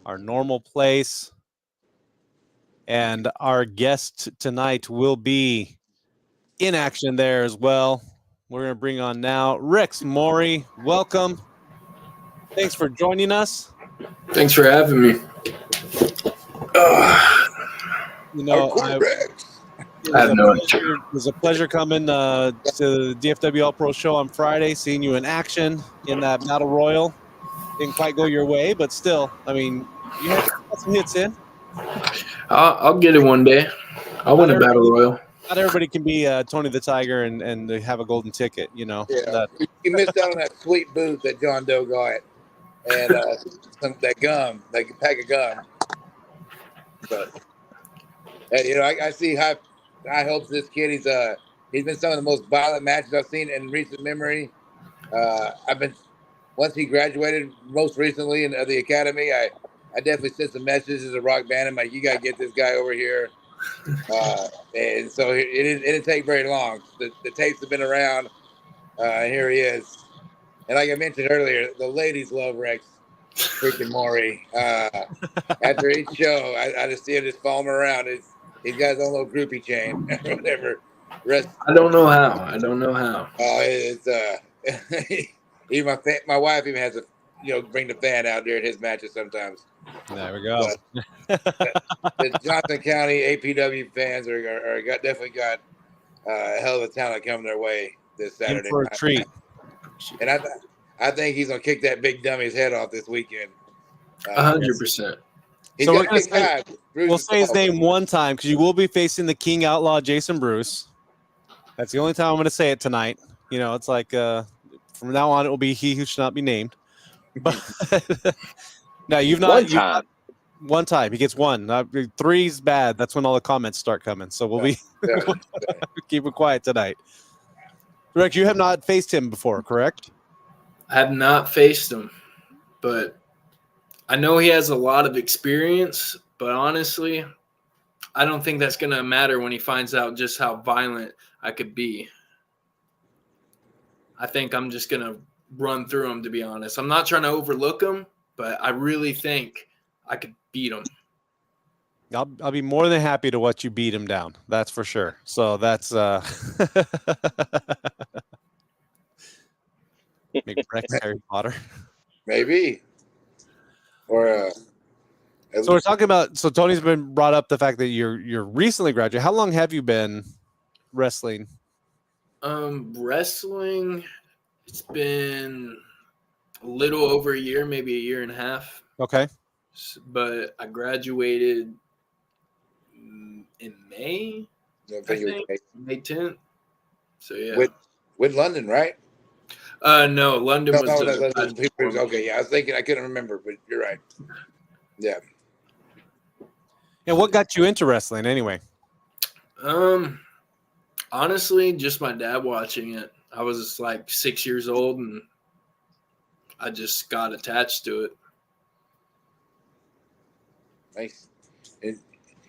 [SPEAKER 1] our normal place. And our guest tonight will be in action there as well. We're going to bring on now Rex Mori. Welcome. Thanks for joining us.
[SPEAKER 6] Thanks for having me.
[SPEAKER 1] You know,
[SPEAKER 6] I have no idea.
[SPEAKER 1] It was a pleasure coming to the DFW All Pro show on Friday, seeing you in action in that Battle Royal. Didn't quite go your way, but still, I mean, you had some hits in.
[SPEAKER 6] I'll get it one day. I'll win a Battle Royal.
[SPEAKER 1] Not everybody can be Tony the Tiger and have a golden ticket, you know.
[SPEAKER 3] Yeah, you missed out on that sweet booth that John Doe got, and that gum, that pack of gum. But and, you know, I see high hopes for this kid. He's been some of the most violent matches I've seen in recent memory. Once he graduated most recently in the academy, I definitely sent some messages to Rock Band. I'm like, you got to get this guy over here. And so it didn't take very long. The tapes have been around, and here he is. And like I mentioned earlier, the ladies love Rex freaking Mori. After each show, I just see him just following around. He's got his own little groupie chain or whatever.
[SPEAKER 6] I don't know how.
[SPEAKER 3] Oh, it's even my wife even has to bring the fan out there at his matches sometimes.
[SPEAKER 1] There we go.
[SPEAKER 3] The Johnson County APW fans definitely got a hell of a talent coming their way this Saturday.
[SPEAKER 1] In for a treat.
[SPEAKER 3] And I think he's gonna kick that big dummy's head off this weekend.
[SPEAKER 6] 100%.
[SPEAKER 1] So we'll say his name one time because you will be facing the King Outlaw Jason Bruce. That's the only time I'm going to say it tonight. You know, it's like from now on it will be he who should not be named. But now you've not One time. He gets one. 3's bad. That's when all the comments start coming. So we'll be keep it quiet tonight. Rex, you have not faced him before, correct?
[SPEAKER 6] I have not faced him, but I know he has a lot of experience. But honestly, I don't think that's going to matter when he finds out just how violent I could be. I think I'm just going to run through him, to be honest. I'm not trying to overlook him, but I really think I could beat him.
[SPEAKER 1] I'll be more than happy to watch you beat him down. That's for sure. So that's maybe Rex Harry Potter.
[SPEAKER 3] Maybe. Or
[SPEAKER 1] so we're talking about. So Tony's been brought up the fact that you're recently graduated. How long have you been wrestling?
[SPEAKER 6] Wrestling, it's been a little over a year, maybe a year and a half.
[SPEAKER 1] Okay.
[SPEAKER 6] But I graduated in May. I think May 10th. So yeah.
[SPEAKER 3] With London, right?
[SPEAKER 6] No, London was
[SPEAKER 3] okay. Yeah, I was thinking I couldn't remember, but you're right. Yeah.
[SPEAKER 1] And what got you into wrestling anyway?
[SPEAKER 6] Honestly, just my dad watching it. I was like 6 years old, and I just got attached to it.
[SPEAKER 3] Nice. And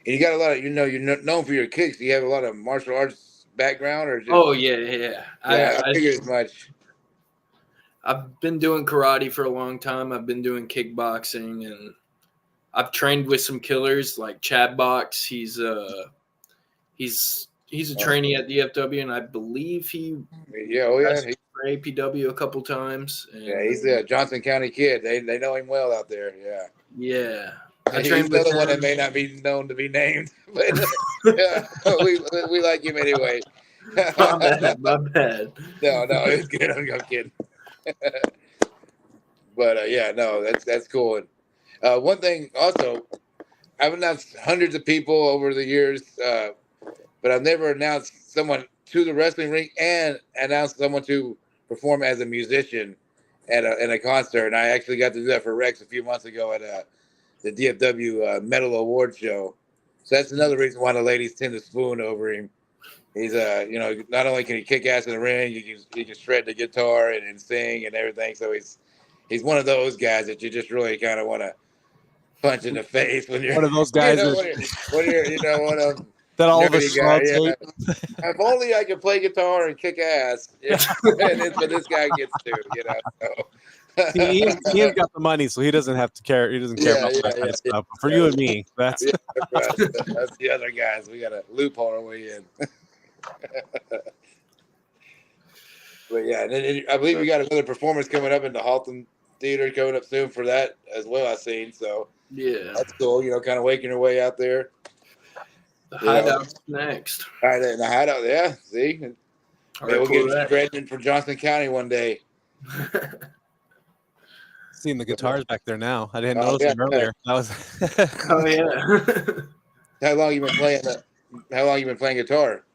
[SPEAKER 3] you got a lot of, you're known for your kicks. Do you have a lot of martial arts background, or just?
[SPEAKER 6] Oh yeah.
[SPEAKER 3] I figured as much.
[SPEAKER 6] I've been doing karate for a long time. I've been doing kickboxing, and I've trained with some killers like Chad Box. He's a trainee at DFW, and I believe he's for APW a couple times. And,
[SPEAKER 3] he's a Johnson County kid. They know him well out there. Yeah.
[SPEAKER 6] Yeah.
[SPEAKER 3] He's another one that may not be known to be named, but we like him anyway.
[SPEAKER 6] My bad.
[SPEAKER 3] No, it's good. I'm kidding. But that's cool. And one thing also, I've announced hundreds of people over the years, but I've never announced someone to the wrestling ring and announced someone to perform as a musician at a concert. And I actually got to do that for Rex a few months ago at the DFW Metal Award show. So that's another reason why the ladies tend to swoon over him. He's not only can he kick ass in the ring, he can shred the guitar and sing and everything. So he's one of those guys that you just really kind of want to punch in the face when you're
[SPEAKER 1] one of those guys.
[SPEAKER 3] When you're one of
[SPEAKER 1] that all of us
[SPEAKER 3] guy. Yeah. If only I could play guitar and kick ass. Yeah. And it's what this guy gets to, So.
[SPEAKER 1] Ian's got the money, so he doesn't have to care. He doesn't care about that kind of stuff. But for you and me, that's
[SPEAKER 3] that's the other guys. We got to loophole our way in. But yeah, and then I believe we got another performance coming up in the Halton Theater coming up soon for that as well. I've seen, so
[SPEAKER 6] yeah,
[SPEAKER 3] that's cool. Kind of waking your way out there.
[SPEAKER 6] The hideout's next.
[SPEAKER 3] All right, in the hideout, yeah. See, maybe we'll get Dredden for Johnson County one day.
[SPEAKER 1] Seeing the guitars back there now. I didn't notice them earlier. That was
[SPEAKER 6] oh yeah.
[SPEAKER 3] How long you been playing guitar?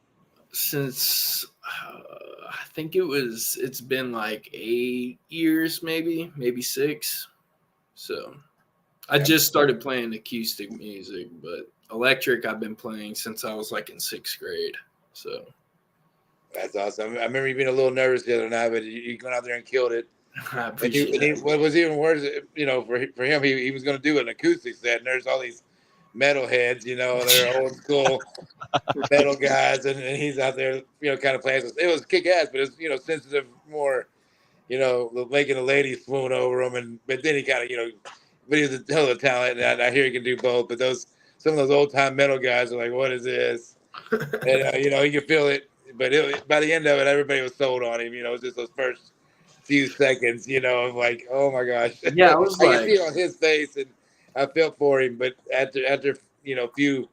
[SPEAKER 6] Since I think it's been like 8 years, maybe 6. So I just started playing acoustic music, but electric I've been playing since I was like in 6th grade. So
[SPEAKER 3] that's awesome. I remember you being a little nervous the other night, but you went out there and killed it.
[SPEAKER 6] I appreciate it.
[SPEAKER 3] What was even worse, for him, he was going to do an acoustic set, and there's all these metal heads, they're old school metal guys, and he's out there, kind of playing. It was kick ass, but it's, sensitive, more, making the ladies swoon over him, but then he kind of, but he's a hell of a talent, and I hear he can do both. But some of those old time metal guys are like, what is this? And he could feel it, but by the end of it, everybody was sold on him. It was just those first few seconds, of like, oh my gosh.
[SPEAKER 6] Yeah, I was
[SPEAKER 3] I could see it on his face, and I felt for him. But after a few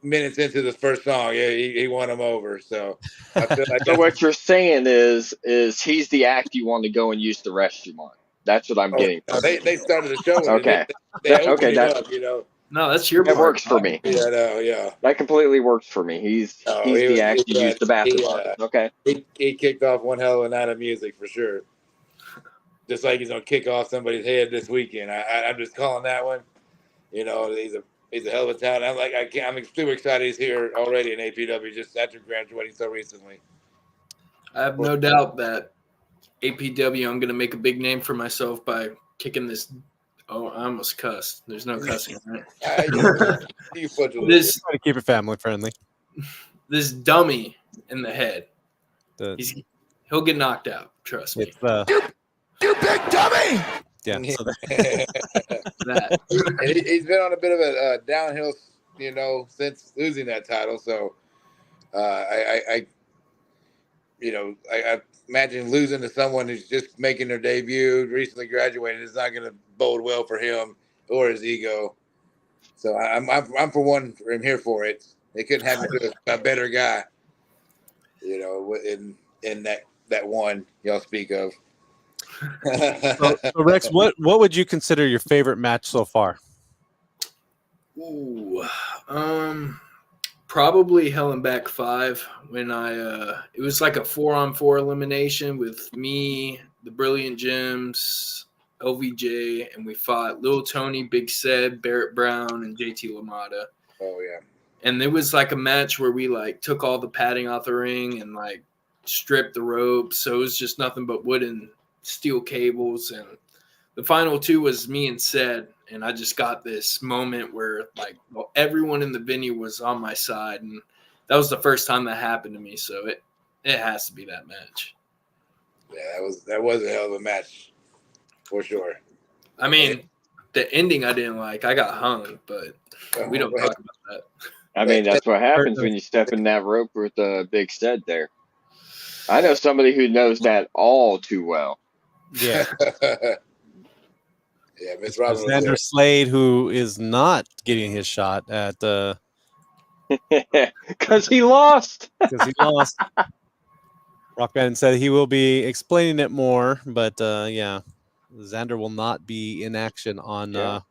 [SPEAKER 3] minutes into the first song, he won him over. So I feel like
[SPEAKER 2] so what you're saying is he's the act you want to go and use the restroom on. That's what I'm getting.
[SPEAKER 3] They started the show.
[SPEAKER 2] Okay.
[SPEAKER 3] They opened it up,
[SPEAKER 6] No, that's your part.
[SPEAKER 2] That works for me.
[SPEAKER 3] Yeah, no, yeah.
[SPEAKER 2] That completely works for me. He's the act you use the bathroom on. Okay.
[SPEAKER 3] He kicked off one hell of a night of music for sure. Just like he's gonna kick off somebody's head this weekend. I'm just calling that one. You know, he's a hell of a talent. I'm super excited he's here already in APW just after graduating so recently.
[SPEAKER 6] I have no doubt that APW, I'm going to make a big name for myself by kicking this. Oh, I almost cussed. There's no cussing, right?
[SPEAKER 3] You fudge a little
[SPEAKER 6] This
[SPEAKER 1] Try to keep it family friendly.
[SPEAKER 6] this dummy in the head.
[SPEAKER 1] The-
[SPEAKER 6] He'll get knocked out. Trust me.
[SPEAKER 1] It's
[SPEAKER 3] You big dummy!
[SPEAKER 1] yeah. So
[SPEAKER 6] That.
[SPEAKER 3] And he's been on a bit of a downhill, you know, since losing that title. So I imagine losing to someone who's just making their debut, recently graduated, is not going to bode well for him or his ego. So I'm for one. I'm here for it. They couldn't happen to a better guy, you know, in that one y'all speak of.
[SPEAKER 1] so Rex, what would you consider your favorite match so far?
[SPEAKER 6] Ooh, probably Hell and Back 5 when it was like a 4-on-4 elimination with me, the Brilliant Gems, LVJ, and we fought Lil Tony, Big Seb, Barrett Brown, and JT LaMotta.
[SPEAKER 3] Oh yeah.
[SPEAKER 6] And it was like a match where we like took all the padding off the ring and like stripped the ropes, so it was just nothing but wood and steel cables. And the final two was me and Sed, and I just got this moment where like everyone in the venue was on my side, and that was the first time that happened to me. So it has to be that match.
[SPEAKER 3] Yeah, that was a hell of a match for sure.
[SPEAKER 6] I mean, the ending I didn't like. I got hung, but we don't talk about that.
[SPEAKER 2] I mean, that's what happens when you step in that rope with Big Sted there. I know somebody who knows that all too well.
[SPEAKER 1] Yeah.
[SPEAKER 3] Yeah, Miss Robin.
[SPEAKER 1] Xander Slade, who is not getting his shot at the
[SPEAKER 2] because he lost.
[SPEAKER 1] because he lost. Rock Band said he will be explaining it more, but yeah, Xander will not be in action on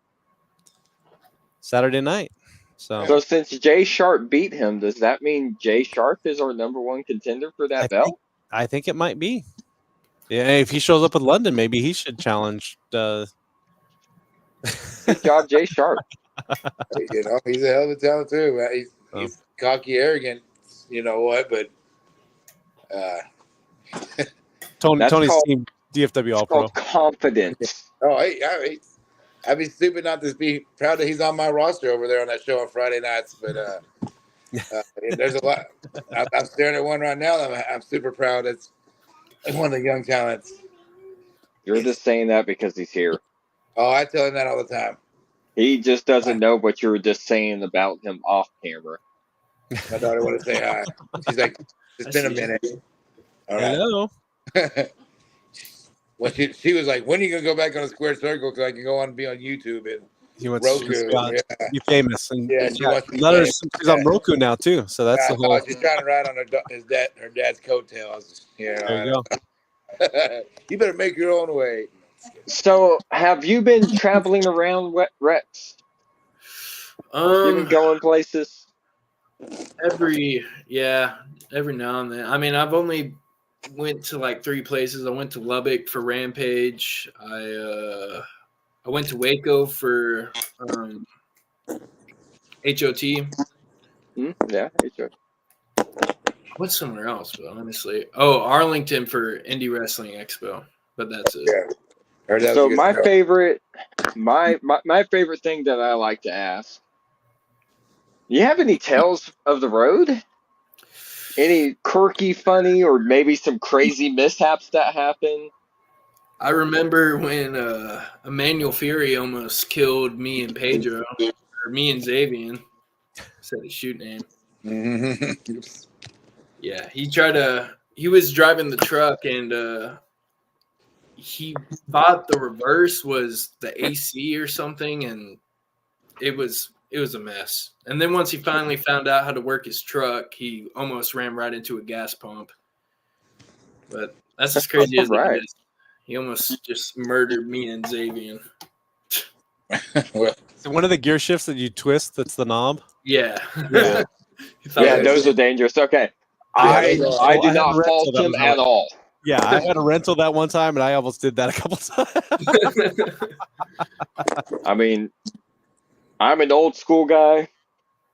[SPEAKER 1] Saturday night.
[SPEAKER 2] So since Jay Sharp beat him, does that mean Jay Sharp is our number one contender for that belt?
[SPEAKER 1] I think it might be. Yeah, if he shows up in London, maybe he should challenge.
[SPEAKER 2] Good job, Jay Sharp.
[SPEAKER 3] You know, he's a hell of a talent too. He's cocky, arrogant. You know what? But
[SPEAKER 1] Tony's team DFW All Pro.
[SPEAKER 2] Confidence.
[SPEAKER 3] Oh, I'd be stupid not to be proud that he's on my roster over there on that show on Friday nights. But there's a lot. I'm staring at one right now. I'm super proud. It's one of the young talents.
[SPEAKER 2] You're just saying that because he's here.
[SPEAKER 3] Oh, I tell him that all the time.
[SPEAKER 2] He just doesn't know what you were just saying about him off camera.
[SPEAKER 3] My daughter wanted to say hi. She's like, it's been a minute. All right.
[SPEAKER 1] Hello.
[SPEAKER 3] Well, she was like, when are you going to go back on a square circle so I can go on and be on YouTube and Roku?
[SPEAKER 1] Be famous. And
[SPEAKER 3] she's on
[SPEAKER 1] Roku now, too. So that's the whole.
[SPEAKER 3] She's trying to ride on her dad's coattails.
[SPEAKER 1] There you
[SPEAKER 3] go. You better make your own way.
[SPEAKER 2] So, have you been traveling around, Rex? You been going places?
[SPEAKER 6] Every now and then. I mean, I've only went to like 3 places. I went to Lubbock for Rampage. I went to Waco for HOT.
[SPEAKER 2] Yeah, HOT.
[SPEAKER 6] What's somewhere else, but honestly? Oh, Arlington for Indie Wrestling Expo. But that's it.
[SPEAKER 3] Yeah.
[SPEAKER 2] So my favorite thing that I like to ask, you have any tales of the road? Any quirky, funny, or maybe some crazy mishaps that happen?
[SPEAKER 6] I remember when Emmanuel Fury almost killed me and Pedro, or me and Xavier. Said his shoot name. Yeah, he was driving the truck and he thought the reverse was the AC or something, and it was a mess. And then once he finally found out how to work his truck, he almost ran right into a gas pump. But that's as crazy as it is. He almost just murdered me and Xavier.
[SPEAKER 1] So one of the gear shifts that you twist, that's the knob?
[SPEAKER 6] Yeah.
[SPEAKER 2] Yeah, those are dangerous. Okay. I did not fault him at all.
[SPEAKER 1] Yeah, I had a rental that one time, and I almost did that a couple times.
[SPEAKER 2] I mean, I'm an old school guy.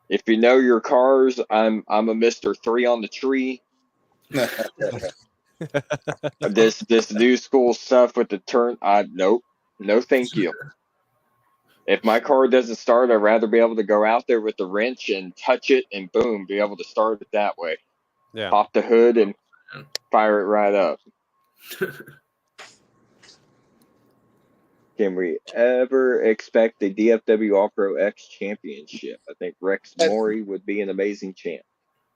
[SPEAKER 2] If you know your cars, I'm a Mr. 3 on the tree. This new school stuff with the turn, nope, no, thank you. If my car doesn't start, I'd rather be able to go out there with the wrench and touch it, and boom, be able to start it that way.
[SPEAKER 1] Yeah.
[SPEAKER 2] Pop the hood and fire it right up. Can we ever expect the DFW All-Pro X Championship? I think Rex Mori would be an amazing champ.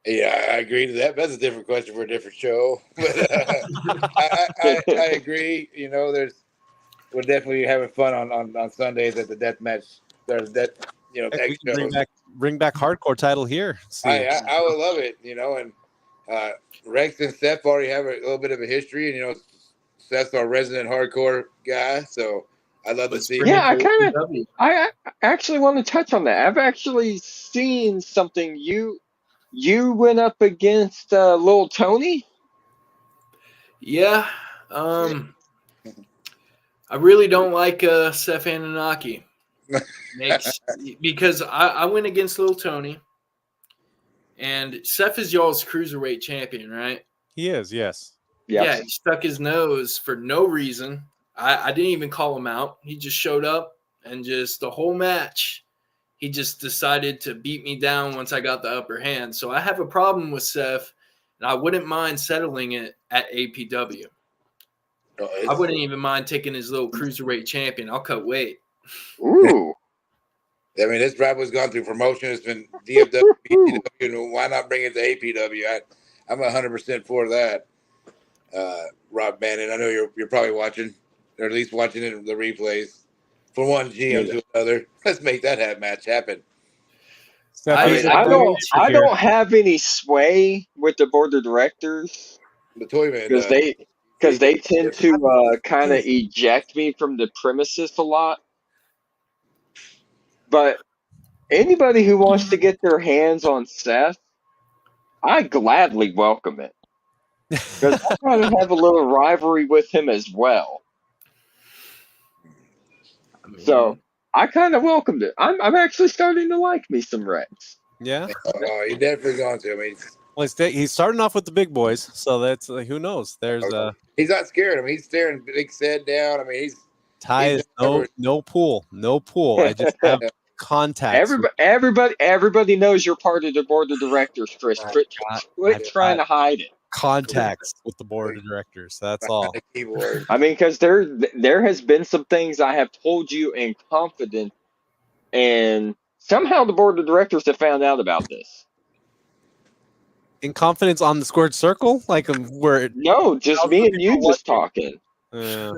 [SPEAKER 3] Yeah, I agree to that. That's a different question for a different show. But I agree. You know, we're definitely having fun on Sundays at the death match. There's that, you know,
[SPEAKER 1] We can bring back hardcore title here.
[SPEAKER 3] I would love it. You know, and Rex and Seth already have a little bit of a history, and you know, Seth's our resident hardcore guy, so I'd love to see.
[SPEAKER 2] Yeah, I actually want to touch on that. I've actually seen something. You went up against Lil Tony.
[SPEAKER 6] Yeah. I really don't like Seth Anunnaki. Because I went against Lil Tony, and Seth is y'all's cruiserweight champion, right?
[SPEAKER 1] He is, yes.
[SPEAKER 2] Yep.
[SPEAKER 6] Yeah, he stuck his nose for no reason. I didn't even call him out. He just showed up, and just the whole match, he just decided to beat me down once I got the upper hand. So I have a problem with Seth, and I wouldn't mind settling it at APW. I wouldn't even mind taking his little cruiserweight champion. I'll cut weight.
[SPEAKER 2] Ooh.
[SPEAKER 3] I mean, this rival's gone through promotion. It's been DFW, BTW. Why not bring it to APW? I'm 100% for that. Rob Bannon, I know you're probably watching, or at least watching it in the replays. From one GM to another, let's make that match happen.
[SPEAKER 2] I don't have any sway with the board of directors.
[SPEAKER 3] The Toyman,
[SPEAKER 2] because they tend to kind of eject me from the premises a lot. But anybody who wants to get their hands on Seth, I gladly welcome it. Because I kind of have a little rivalry with him as well. So I kind of welcomed it. I'm actually starting to like me some Rex.
[SPEAKER 1] Yeah.
[SPEAKER 3] Oh, you're definitely going to. I mean,
[SPEAKER 1] well, he's starting off with the big boys, so that's who knows. There's
[SPEAKER 3] he's not scared. I mean, he's staring Big Sid down. I mean, he's
[SPEAKER 1] no pool. I just have contacts.
[SPEAKER 2] Everybody knows you're part of the board of directors, Chris. Quit trying to hide it.
[SPEAKER 1] Contacts with the board of directors. That's all.
[SPEAKER 2] I mean, because there has been some things I have told you in confidence, and somehow the board of directors have found out about this.
[SPEAKER 1] In confidence on the squared circle, like where?
[SPEAKER 2] No, just me and you just talking. So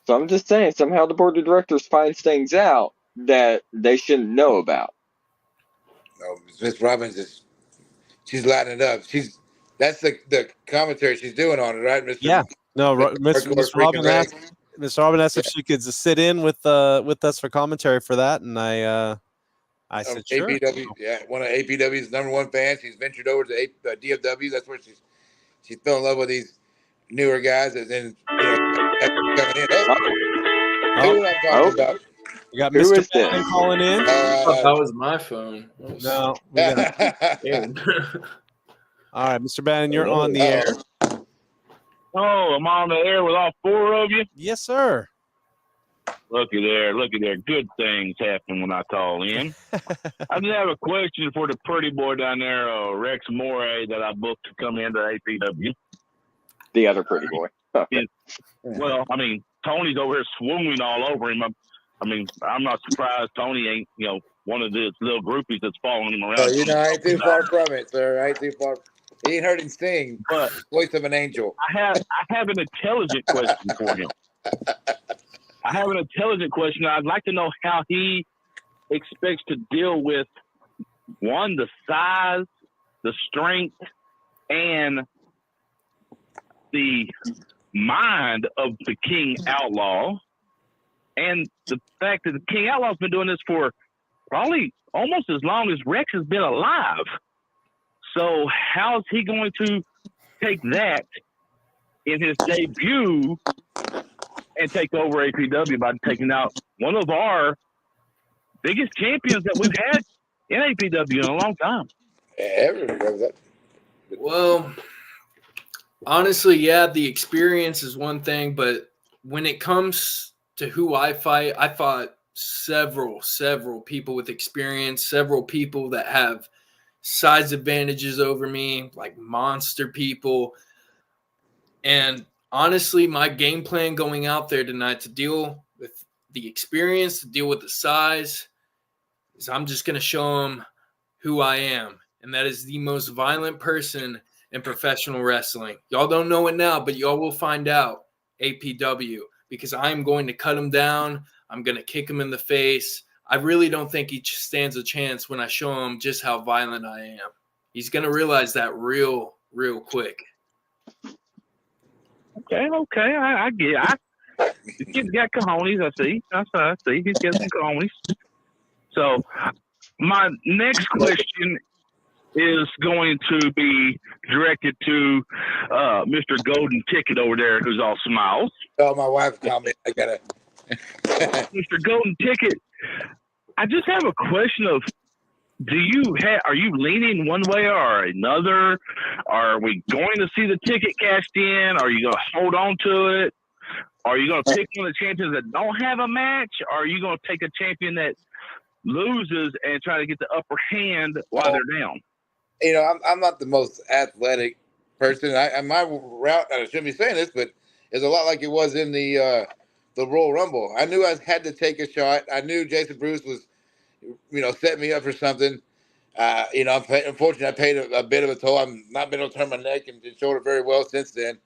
[SPEAKER 2] I'm just saying, somehow the board of directors finds things out that they shouldn't know about.
[SPEAKER 3] No, Miss Robbins she's lighting it up. That's the commentary she's doing on it, right, Mr.
[SPEAKER 1] Yeah. No, Miss Robin asked. Miss Robin asked if she could just sit in with us for commentary for that, and I said sure.
[SPEAKER 3] APW, yeah, one of APW's #1 fans. She's ventured over to DFW. That's where she's fell in love with these newer guys, and then coming in. Who I'm talking about?
[SPEAKER 1] We got Mr. Bannon calling in.
[SPEAKER 6] That was my phone.
[SPEAKER 1] No. All right, Mr. Bannon, you're on the air.
[SPEAKER 7] Oh, I'm on the air with all four of you?
[SPEAKER 1] Yes, sir.
[SPEAKER 7] Looky there. Good things happen when I call in. I just have a question for the pretty boy down there, Rex Mori, that I booked to come into APW.
[SPEAKER 2] The other pretty boy.
[SPEAKER 7] Well, I mean, Tony's over here swooning all over him. I mean, I'm not surprised Tony ain't, one of these little groupies that's following him around.
[SPEAKER 3] Oh, I ain't too far from it, sir. I ain't too far. He ain't heard him sing, but voice of an angel.
[SPEAKER 7] I have an intelligent question for him. I'd like to know how he expects to deal with, one, the size, the strength, and the mind of the King Outlaw, and the fact that the King Outlaw's been doing this for probably almost as long as Rex has been alive. So how's he going to take that in his debut and take over APW by taking out one of our biggest champions that we've had in APW in a long time.
[SPEAKER 6] Well, honestly, yeah, the experience is one thing, but when it comes to who I fought several people with experience, several people that have size advantages over me, like monster people. And honestly, my game plan going out there tonight to deal with the experience, to deal with the size, is I'm just going to show them who I am. And that is the most violent person in professional wrestling. Y'all don't know it now, but y'all will find out APW, because I'm going to cut him down. I'm going to kick him in the face. I really don't think he stands a chance when I show him just how violent I am. He's going to realize that real quick.
[SPEAKER 7] Okay. I get. The kid's got cojones. I see. He's got some cojones. So, my next question is going to be directed to Mr. Golden Ticket over there, who's all smiles.
[SPEAKER 3] Oh, my wife called me. I gotta.
[SPEAKER 7] Mr. Golden Ticket, I just have a question of: are you leaning one way or another? Are we going to see the ticket cashed in? Are you going to hold on to it? Are you going to pick one of the champions that don't have a match? Or are you going to take a champion that loses and try to get the upper hand while they're down?
[SPEAKER 3] I'm not the most athletic person. My route, I shouldn't be saying this, but it's a lot like it was in the Royal Rumble. I knew I had to take a shot. I knew Jason Bruce was, setting me up for something. Unfortunately, I paid a bit of a toll. I've not been able to turn my neck and shoulder very well since then.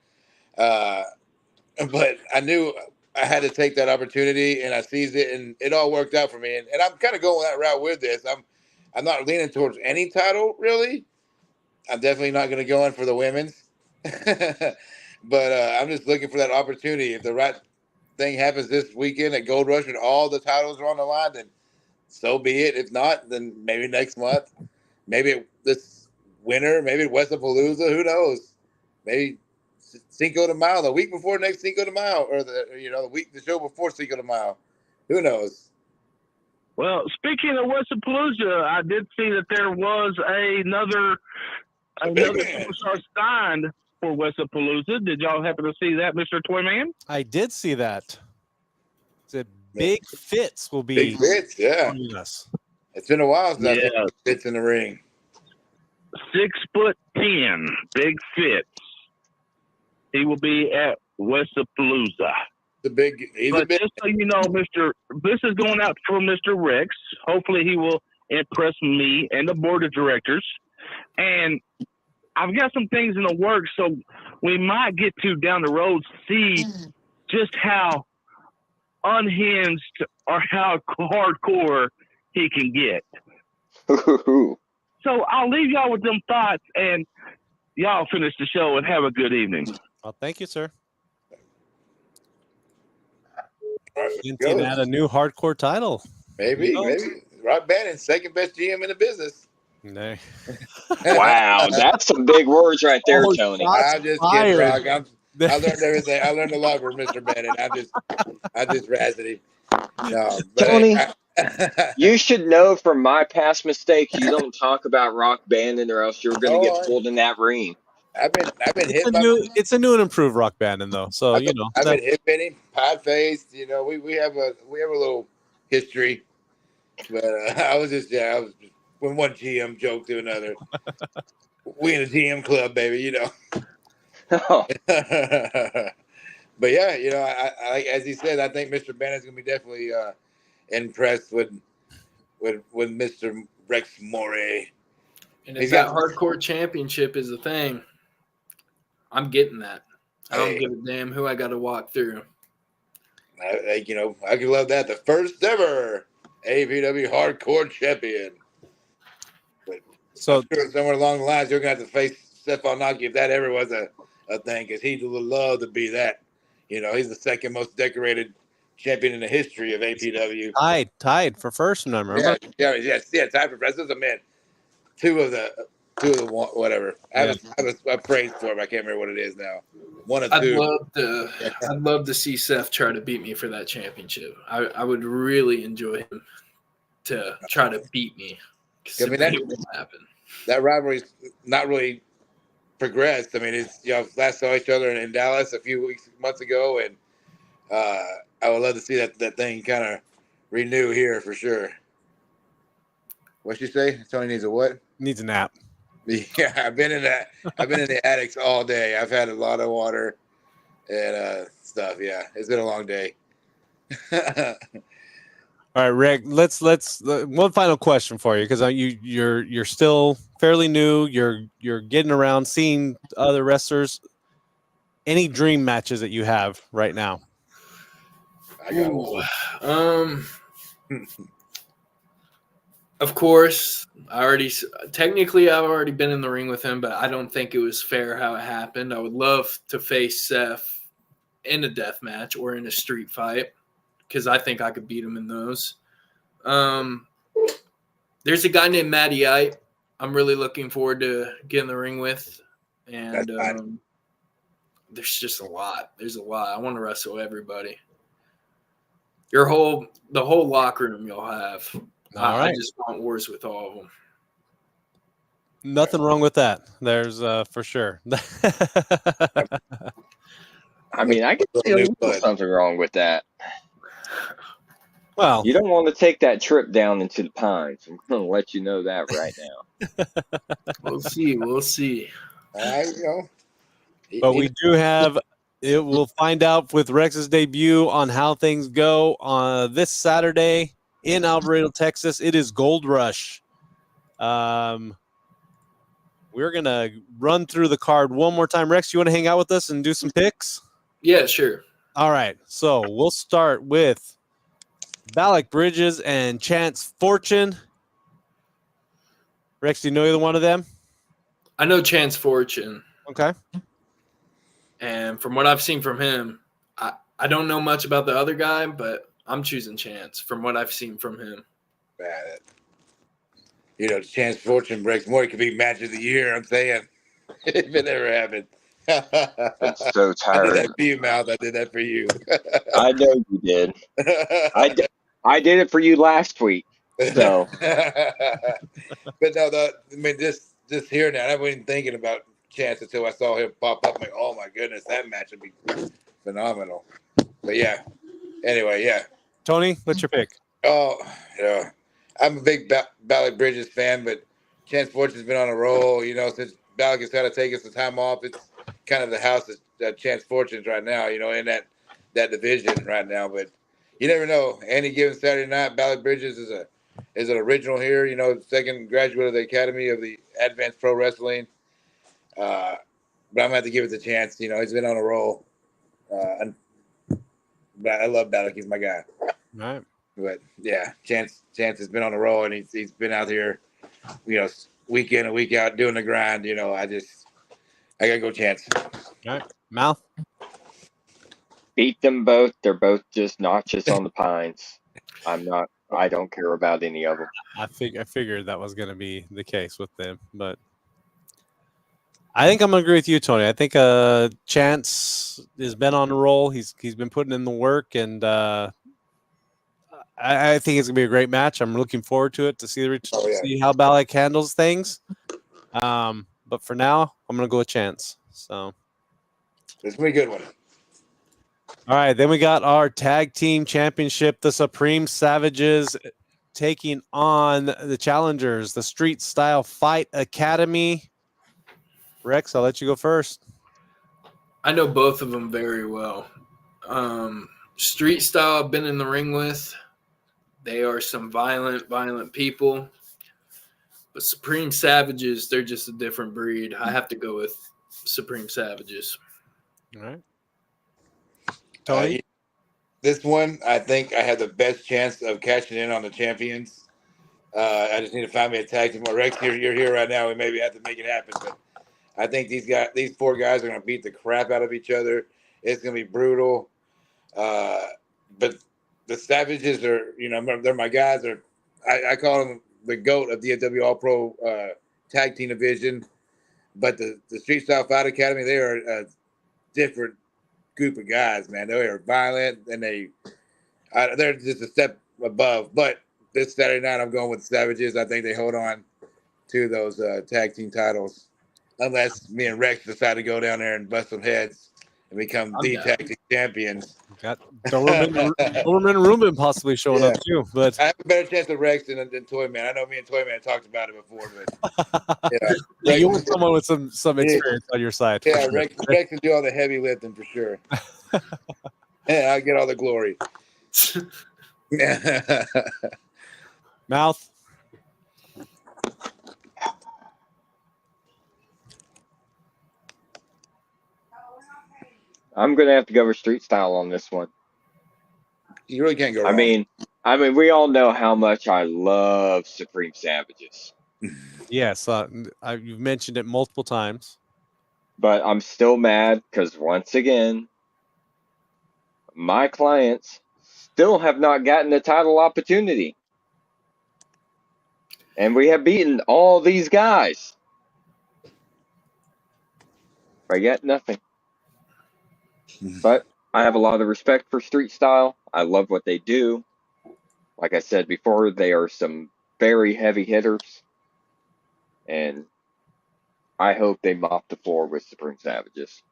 [SPEAKER 3] But I knew I had to take that opportunity, and I seized it, and it all worked out for me. And I'm kind of going that route with this. I'm not leaning towards any title, really. I'm definitely not going to go in for the women's. But I'm just looking for that opportunity. If the right thing happens this weekend at Gold Rush and all the titles are on the line, then so be it. If not, then maybe next month. Maybe this winter. Maybe Westapalooza. Who knows? Maybe Cinco de Mayo, the week before next Cinco de Mayo, or the show before Cinco de Mayo. Who knows?
[SPEAKER 7] Well, speaking of Westapalooza, I did see that there was another superstar signed for Westapalooza. Did y'all happen to see that, Mr. Toyman?
[SPEAKER 1] I did see that. Big Fitz will be.
[SPEAKER 3] Big Fitz, yeah.
[SPEAKER 1] Us.
[SPEAKER 3] It's been a while since I've seen Fitz in the ring.
[SPEAKER 7] 6'10", Big Fitz. He will be at Westapalooza. Just so you know, this is going out for Mr. Rex. Hopefully he will impress me and the board of directors. And I've got some things in the works, so we might get to down the road see just how unhinged or how hardcore he can get. So I'll leave y'all with them thoughts, and y'all finish the show and have a good evening.
[SPEAKER 1] Well, thank you, sir. Hinting at a new hardcore title.
[SPEAKER 3] Maybe. Rock Bannon's second best GM in the business.
[SPEAKER 1] No.
[SPEAKER 2] Wow, that's some big words right there, Tony.
[SPEAKER 3] I'm just kidding, Rock. I learned everything. I learned a lot from Mr. Bannon. I just razzed him. No,
[SPEAKER 2] Tony, you should know from my past mistakes, you don't talk about Rock Bannon or else you're going to get pulled in that ring.
[SPEAKER 3] I've been
[SPEAKER 1] It's a new and improved Rock Bannon, though. So
[SPEAKER 3] I've been hitting him, pie faced. We have a little history, but I was when one GM joke to another. We in a GM club, baby.
[SPEAKER 2] Oh.
[SPEAKER 3] But yeah, I as he said, I think Mr. Bannon's gonna be definitely impressed with Mr. Rex Mori.
[SPEAKER 6] And if that hardcore championship is a thing, I'm getting that. I don't give a damn who I got to walk through.
[SPEAKER 3] I could love that. The first ever APW hardcore champion. But so I'm sure somewhere along the lines, you're gonna have to face Stefan Naki if that ever was a thing, because he would love to be that. He's the second most decorated champion in the history of APW.
[SPEAKER 1] Tied for first, remember?
[SPEAKER 3] Yeah, tied for first. This is a man. Two of the whatever. I praised for him. I can't remember what it is now. One of two.
[SPEAKER 6] I'd love to see Seth try to beat me for that championship. I would really enjoy him to try to beat me.
[SPEAKER 3] I mean,
[SPEAKER 6] It won't happen.
[SPEAKER 3] That rivalry's not really progressed. I mean, it's last saw each other in Dallas a few months ago, and I would love to see that thing kind of renew here for sure. What'd you say? Tony needs a what?
[SPEAKER 1] Needs a nap.
[SPEAKER 3] Yeah, I've been in the attics all day. I've had a lot of water and stuff. Yeah, it's been a long day.
[SPEAKER 1] All right, Rick. Let's one final question for you, because you're still fairly new. You're getting around, seeing other wrestlers. Any dream matches that you have right now?
[SPEAKER 3] I got one.
[SPEAKER 6] Of course, I've already been in the ring with him, but I don't think it was fair how it happened. I would love to face Seth in a death match or in a street fight, because I think I could beat him in those. There's a guy named Matty Ite I'm really looking forward to getting in the ring with. And there's just a lot. There's a lot. I want to wrestle everybody. The whole locker room you'll have. I just want wars with all of them.
[SPEAKER 1] Nothing wrong with that. There's for sure.
[SPEAKER 2] I mean, I can see a little something wrong with that.
[SPEAKER 1] Well,
[SPEAKER 2] you don't want to take that trip down into the pines. I'm going to let you know that right now.
[SPEAKER 6] We'll see.
[SPEAKER 1] But we do have. We'll find out with Rex's debut on how things go on this Saturday in Alvarado, Texas. It is Gold Rush. We're gonna run through the card one more time. Rex, you want to hang out with us and do some picks?
[SPEAKER 6] Yeah, sure.
[SPEAKER 1] All right. So we'll start with Balak Bridges and Chance Fortune. Rex, do you know either one of them?
[SPEAKER 6] I know Chance Fortune.
[SPEAKER 1] Okay.
[SPEAKER 6] And from what I've seen from him, I don't know much about the other guy, but I'm choosing Chance from what I've seen from him.
[SPEAKER 3] Bad. Chance Fortune, Rex Mori could be match of the year. I'm saying, if it ever happened.
[SPEAKER 2] I'm so tired.
[SPEAKER 3] I did that for you, Mouth. I did that for you.
[SPEAKER 2] I know you did. I did it for you last week. So,
[SPEAKER 3] but no, just hearing that, I wasn't thinking about Chance until I saw him pop up. I'm like, oh my goodness, that match would be phenomenal. But yeah. Anyway, yeah.
[SPEAKER 1] Tony, what's your pick?
[SPEAKER 3] Oh, I'm a big Balak Bridges fan, but Chance Fortune's been on a roll. Since Balak has had to take some time off, it's kind of the house that Chance Fortune's right now. In that division right now. But you never know. Any given Saturday night, Balak Bridges is an original here. Second graduate of the Academy of the Advanced Pro Wrestling. But I'm gonna have to give it the chance. He's been on a roll. But I love Balak. He's my guy.
[SPEAKER 1] All right.
[SPEAKER 3] But yeah, Chance has been on a roll, and he's been out here, week in and week out doing the grind. I gotta go Chance.
[SPEAKER 1] All right, Mal.
[SPEAKER 2] Beat them both. They're both just notches on the pines. I don't care about any of them.
[SPEAKER 1] I figured that was going to be the case with them, but I think I'm going to agree with you, Tony. I think Chance has been on a roll. He's been putting in the work, and I think it's going to be a great match. I'm looking forward to it to see how Balak handles things. But for now, I'm going to go with Chance. So
[SPEAKER 3] this will be a good one.
[SPEAKER 1] All right, then we got our tag team championship, the Supreme Savages taking on the challengers, the Street Style Fight Academy. Rex, I'll let you go first.
[SPEAKER 6] I know both of them very well. Street Style I've been in the ring with. They are some violent people. But Supreme Savages, they're just a different breed. I have to go with Supreme Savages.
[SPEAKER 1] All right. Tony?
[SPEAKER 3] This one, I think I have the best chance of cashing in on the champions. I just need to find me a tag team. Rex, you're here right now. We maybe have to make it happen. But I think these four guys are going to beat the crap out of each other. It's going to be brutal. But the Savages are, they're my guys. I call them the GOAT of DFW All-Pro Tag Team Division. But the Street Style Fight Academy, they are a different group of guys, man. They are violent, and they're just a step above. But this Saturday night, I'm going with the Savages. I think they hold on to those tag team titles, unless me and Rex decide to go down there and bust some heads and become tag team champions.
[SPEAKER 1] Got Doberman and Ruben possibly showing up too, but
[SPEAKER 3] I have a better chance of Rex than Toy Man. I know me and Toy Man talked about it before, but
[SPEAKER 1] yeah, you want someone with some experience on your side.
[SPEAKER 3] Yeah, sure. Rex can do all the heavy lifting for sure. Yeah, I get all the glory.
[SPEAKER 1] Mouth.
[SPEAKER 2] I'm gonna have to go with Street Style on this one.
[SPEAKER 3] You really can't go wrong.
[SPEAKER 2] I mean, we all know how much I love Supreme Savages.
[SPEAKER 1] Yes, you've mentioned it multiple times.
[SPEAKER 2] But I'm still mad because once again, my clients still have not gotten a title opportunity. And we have beaten all these guys. But yet nothing. But I have a lot of respect for Street Style. I love what they do. Like I said before, they are some very heavy hitters. And I hope they mop the floor with Supreme Savages.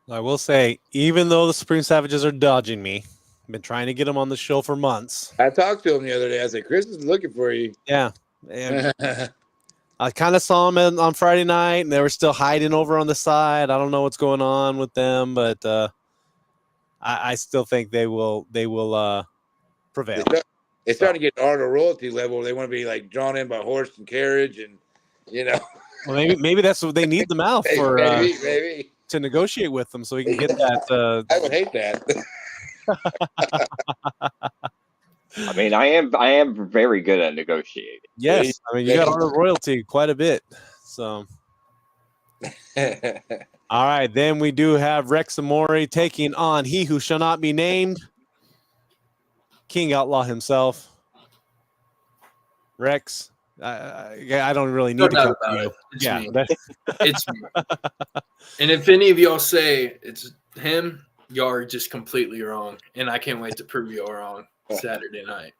[SPEAKER 1] I will say, even though the Supreme Savages are dodging me, I've been trying to get them on the show for months.
[SPEAKER 3] I talked to him the other day. I said, Chris is looking for you.
[SPEAKER 1] Yeah. And I kind of saw them on Friday night, and they were still hiding over on the side. I don't know what's going on with them, but I still think they will prevail.
[SPEAKER 3] It's starting to get art or royalty level. They want to be like drawn in by horse and carriage, and
[SPEAKER 1] Well, maybe that's what they need the mouth for.
[SPEAKER 3] Maybe
[SPEAKER 1] to negotiate with them, so we can get that.
[SPEAKER 3] I would hate that.
[SPEAKER 2] I mean, I am very good at negotiating.
[SPEAKER 1] Yes, I mean you got art of royalty quite a bit. So, all right, then we do have Rex Mori taking on he who shall not be named, King Outlaw himself. Rex, I don't really need to come to you.
[SPEAKER 6] It's me. It's me. And if any of y'all say it's him, y'all are just completely wrong. And I can't wait to prove y'all wrong Saturday night.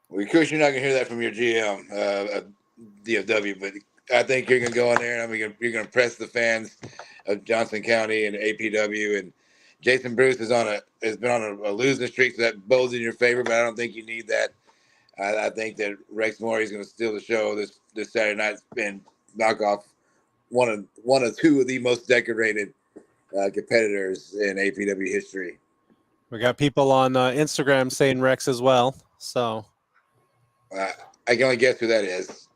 [SPEAKER 3] Well, of course, you're not going to hear that from your GM, DFW, but I think you're going to go in there and you're going to press the fans of Johnson County and APW. And Jason Bruce has been on a losing streak, so that bodes in your favor, but I don't think you need that. I think that Rex Mori is going to steal the show this Saturday night and knock off one of two of the most decorated competitors in APW history.
[SPEAKER 1] We got people on Instagram saying Rex as well. So
[SPEAKER 3] I can only guess who that is.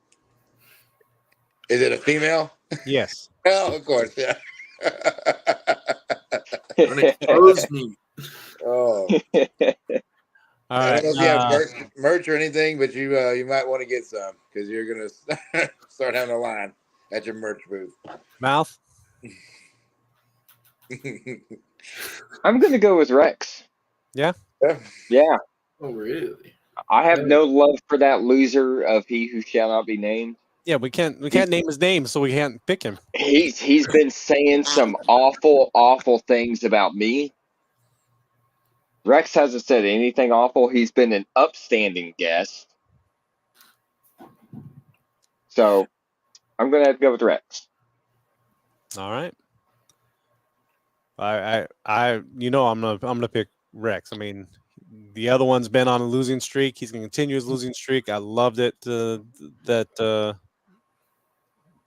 [SPEAKER 3] Is it a female?
[SPEAKER 1] Yes.
[SPEAKER 3] Oh, of course. Yeah.
[SPEAKER 6] Don't expose me.
[SPEAKER 3] Oh.
[SPEAKER 1] All right.
[SPEAKER 3] I don't know if you have merch or anything, but you might want to get some because you're going to start having a line at your merch booth.
[SPEAKER 1] Mouth?
[SPEAKER 2] I'm going to go with Rex.
[SPEAKER 1] Yeah?
[SPEAKER 2] Yeah.
[SPEAKER 6] Oh, really?
[SPEAKER 2] I have no love for that loser of he who shall not be named.
[SPEAKER 1] Yeah, we can't name his name, so we can't pick him.
[SPEAKER 2] He's been saying some awful things about me. Rex hasn't said anything awful. He's been an upstanding guest. So I'm gonna have to go with Rex.
[SPEAKER 1] All right. I'm gonna pick Rex. I mean, the other one's been on a losing streak. He's gonna continue his losing streak. I loved it that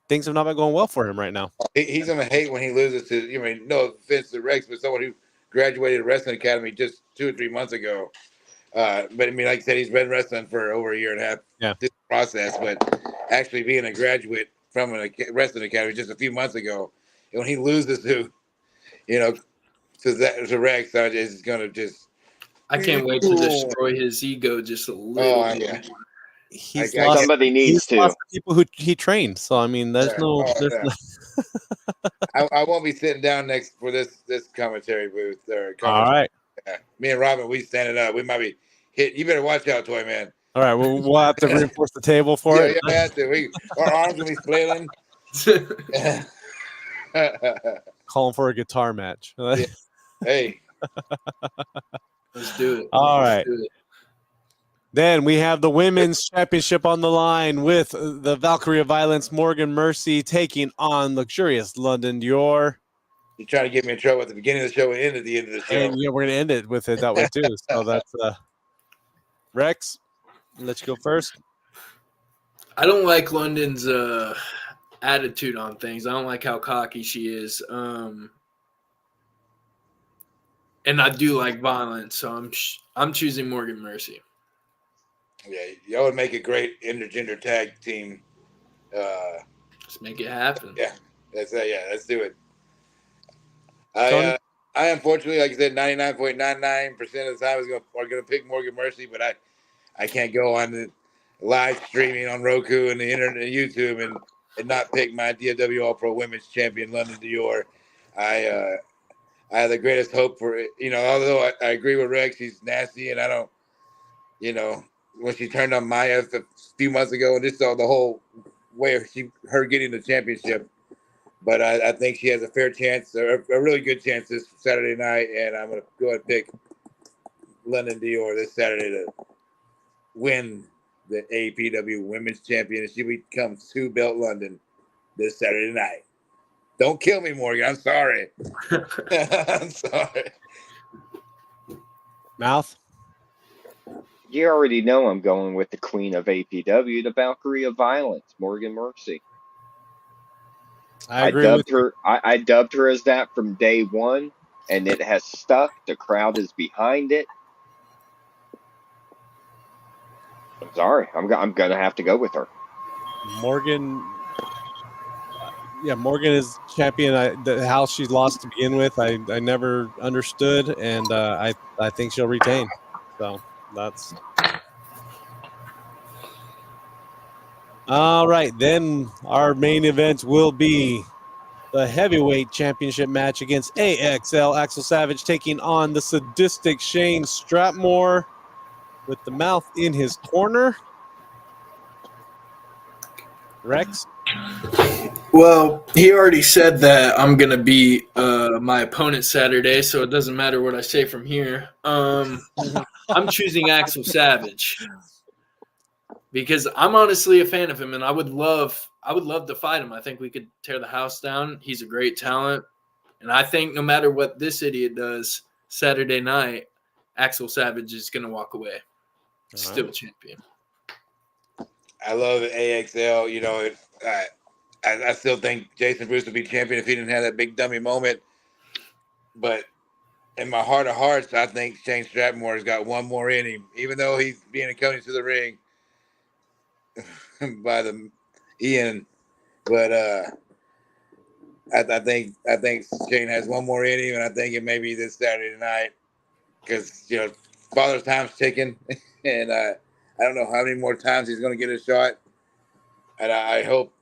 [SPEAKER 1] things have not been going well for him right now.
[SPEAKER 3] He's gonna hate when he loses to no offense to Rex, but someone who graduated wrestling academy just 2 or 3 months ago. But I mean, like I said, he's been wrestling for over a year and a half.
[SPEAKER 1] Yeah. This
[SPEAKER 3] process, but actually being a graduate from a wrestling academy just a few months ago, and when he loses to Rex, it's gonna just.
[SPEAKER 6] I can't wait to destroy his ego just a little bit.
[SPEAKER 3] Yeah.
[SPEAKER 2] Somebody needs to.
[SPEAKER 1] Lost the people who he trained. So I mean, there's no.
[SPEAKER 3] I won't be sitting down next for this commentary booth.
[SPEAKER 1] All right.
[SPEAKER 3] Yeah. Me and Robin, we standing up. We might be hit. You better watch out, Toy Man.
[SPEAKER 1] All right, we'll have to reinforce the table for it.
[SPEAKER 3] Yeah, have to. Our arms will be flailing.
[SPEAKER 1] Calling for a guitar match.
[SPEAKER 3] Hey.
[SPEAKER 6] Let's do it.
[SPEAKER 1] All
[SPEAKER 6] Let's
[SPEAKER 1] right.
[SPEAKER 6] do it.
[SPEAKER 1] Then we have the women's championship on the line with the Valkyrie of Violence, Morgan Mercy, taking on luxurious London Dior.
[SPEAKER 3] You're trying to get me in trouble at the beginning of the show and at the end of the show.
[SPEAKER 1] And we're going to end it with it that way too. So that's Rex, I'll let you go first.
[SPEAKER 6] I don't like London's attitude on things. I don't like how cocky she is. And I do like violence, so I'm choosing Morgan Mercy.
[SPEAKER 3] Yeah, y'all would make a great intergender tag team.
[SPEAKER 6] Let's make it happen.
[SPEAKER 3] Yeah, let's do it. I unfortunately, like I said, 99.99% of the time are gonna pick Morgan Mercy, but I can't go on the live streaming on Roku and the internet and YouTube and not pick my DFW All Pro Women's Champion London Dior. I have the greatest hope for it. Although I agree with Rex, she's nasty, and I don't, when she turned on Maya a few months ago, and just saw the whole way of her getting the championship. But I think she has a fair chance, a really good chance this Saturday night, and I'm going to go ahead and pick London Dior this Saturday to win the APW Women's Champion, and she becomes 2-belt London this Saturday night. Don't kill me, Morgan. I'm sorry. I'm sorry.
[SPEAKER 1] Mouth?
[SPEAKER 2] You already know I'm going with the queen of APW, the Valkyrie of Violence, Morgan Mercy.
[SPEAKER 1] I agree with
[SPEAKER 2] her. I dubbed her as that from day one, and it has stuck. The crowd is behind it. I'm sorry. I'm gonna have to go with her.
[SPEAKER 1] Morgan. Yeah, Morgan is champion. How she lost to begin with, I never understood, and I think she'll retain. So that's all right. Then our main event will be the heavyweight championship match against AXL Axel Savage taking on the sadistic Shane Strapmore with the mouth in his corner. Rex?
[SPEAKER 6] Well, he already said that I'm going to beat my opponent Saturday, so it doesn't matter what I say from here. I'm choosing Axel Savage because I'm honestly a fan of him, and I would love to fight him. I think we could tear the house down. He's a great talent, and I think no matter what this idiot does Saturday night, Axel Savage is going to walk away still champion.
[SPEAKER 3] I love AXL. I still think Jason Bruce would be champion if he didn't have that big dummy moment. But in my heart of hearts, I think Shane Strapmore's got one more in him, even though he's being accompanied to the ring by the Ian. But I think Shane has one more in him, and I think it may be this Saturday night because Father's time's ticking, and I don't know how many more times he's going to get a shot. And I hope,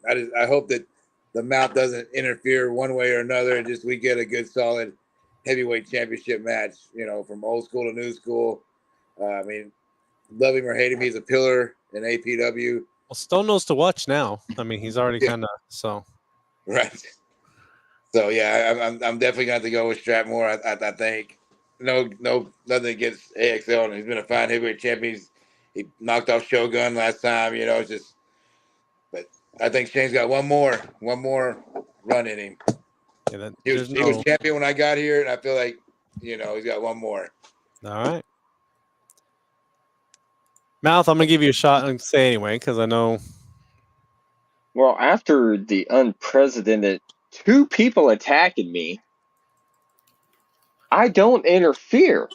[SPEAKER 3] I hope that the mouth doesn't interfere one way or another, and just we get a good, solid heavyweight championship match. From old school to new school. Love him or hate him, he's a pillar in APW.
[SPEAKER 1] Well, Stone knows to watch now. He's already kind of so.
[SPEAKER 3] Right. So yeah, I'm definitely going to have to go with Strapmore. I think nothing against AXL, and he's been a fine heavyweight champion. He knocked off Shogun last time. But I think Shane's got one more run in him.
[SPEAKER 1] Yeah,
[SPEAKER 3] he was champion when I got here, and I feel like he's got one more.
[SPEAKER 1] All right. Mouth, I'm going to give you a shot and say anyway, because I know.
[SPEAKER 2] Well, after the unprecedented 2 people attacking me, I don't interfere.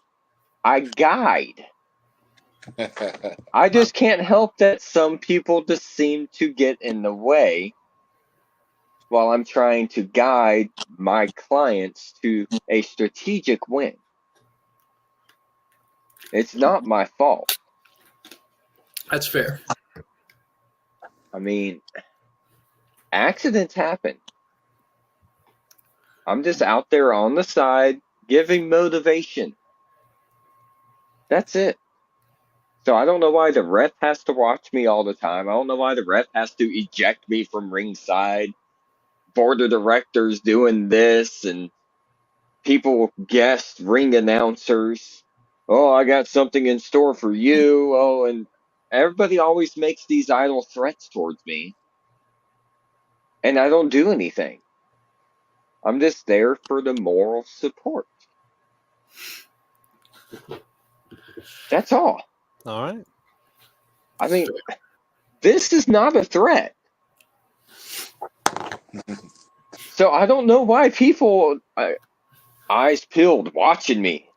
[SPEAKER 2] I guide. I just can't help that some people just seem to get in the way while I'm trying to guide my clients to a strategic win. It's not my fault.
[SPEAKER 6] That's fair.
[SPEAKER 2] Accidents happen. I'm just out there on the side giving motivation. That's it. So I don't know why the ref has to watch me all the time. I don't know why the ref has to eject me from ringside. Board of directors doing this, and people, guests, ring announcers. Oh, I got something in store for you. Oh, and everybody always makes these idle threats towards me. And I don't do anything. I'm just there for the moral support. That's all.
[SPEAKER 1] All right.
[SPEAKER 2] I mean, this is not a threat. So I don't know why people eyes peeled watching me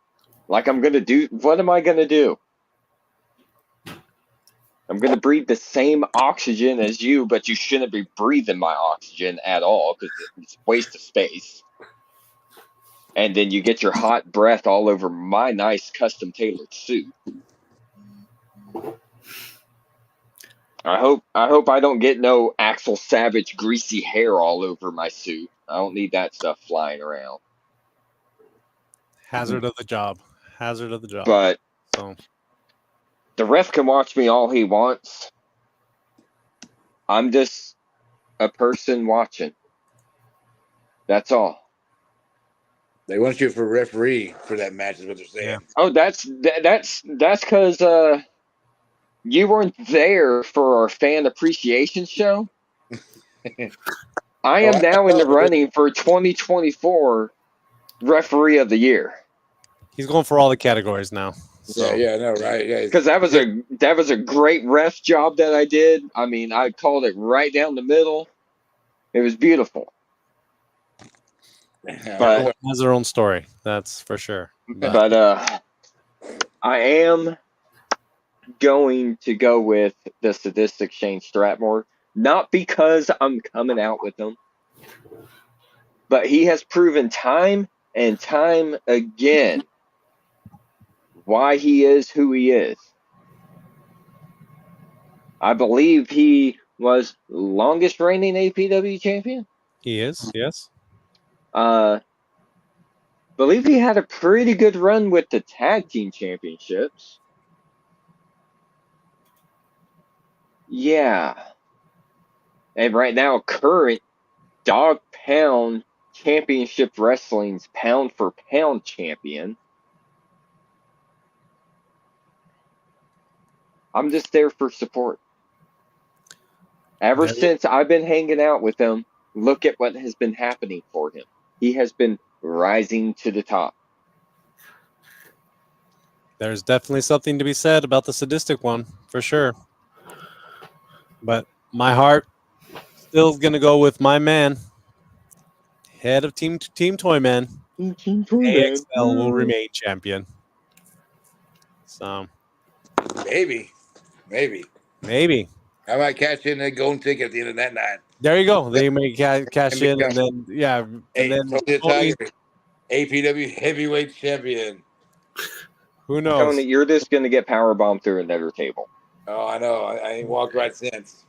[SPEAKER 2] like I'm going to do. What am I going to do? I'm going to breathe the same oxygen as you, but you shouldn't be breathing my oxygen at all because it's a waste of space. And then you get your hot breath all over my nice custom tailored suit. I hope I don't get no Axel Savage greasy hair all over my suit. I don't need that stuff flying around.
[SPEAKER 1] Hazard of the job. Hazard of the job.
[SPEAKER 2] But
[SPEAKER 1] so
[SPEAKER 2] the ref can watch me all he wants. I'm just a person watching. That's all.
[SPEAKER 3] They want you for referee for that match, is what they're saying.
[SPEAKER 1] Yeah.
[SPEAKER 2] Oh, that's because you weren't there for our fan appreciation show. I am now in the running for 2024 referee of the year.
[SPEAKER 1] He's going for all the categories now. So.
[SPEAKER 3] Yeah, no, right? Yeah,
[SPEAKER 2] because that was a great ref job that I did. I mean, I called it right down the middle. It was beautiful. But
[SPEAKER 1] has their own story, that's for sure.
[SPEAKER 2] But I am going to go with the sadistic Shane Stratmore, not because I'm coming out with him, but he has proven time and time again why he is who he is. I believe he was longest reigning APW champion.
[SPEAKER 1] He is, yes.
[SPEAKER 2] Believe he had a pretty good run with the tag team championships. Yeah. And right now, current Dog Pound Championship Wrestling's pound for pound champion. I'm just there for support. Ever since I've been hanging out with him, look at what has been happening for him. He has been rising to the top.
[SPEAKER 1] There's definitely something to be said about the sadistic one, for sure. But my heart still going to go with my man, head of Team Toyman. AXL will remain champion. So
[SPEAKER 3] maybe. I might cash in that golden ticket at the end of that night.
[SPEAKER 1] There you go. They may cash in, and then
[SPEAKER 3] Tiger, APW heavyweight champion.
[SPEAKER 1] Who knows?
[SPEAKER 2] Tony, you're just going to get powerbombed through another table.
[SPEAKER 3] Oh, I know. I ain't walked right since.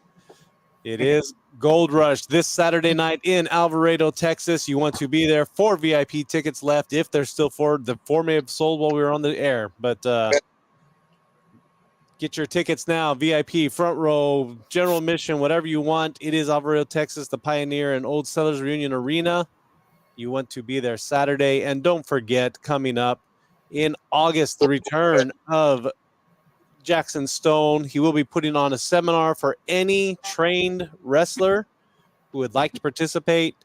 [SPEAKER 1] It is Gold Rush this Saturday night in Alvarado, Texas. You want to be there. 4 VIP tickets left. If there's still 4, the 4 may have sold while we were on the air. But get your tickets now. VIP, front row, general admission, whatever you want. It is Alvarado, Texas, the Pioneer and Old Settlers Reunion Arena. You want to be there Saturday. And don't forget, coming up in August, the return of Jackson Stone. He will be putting on a seminar for any trained wrestler who would like to participate.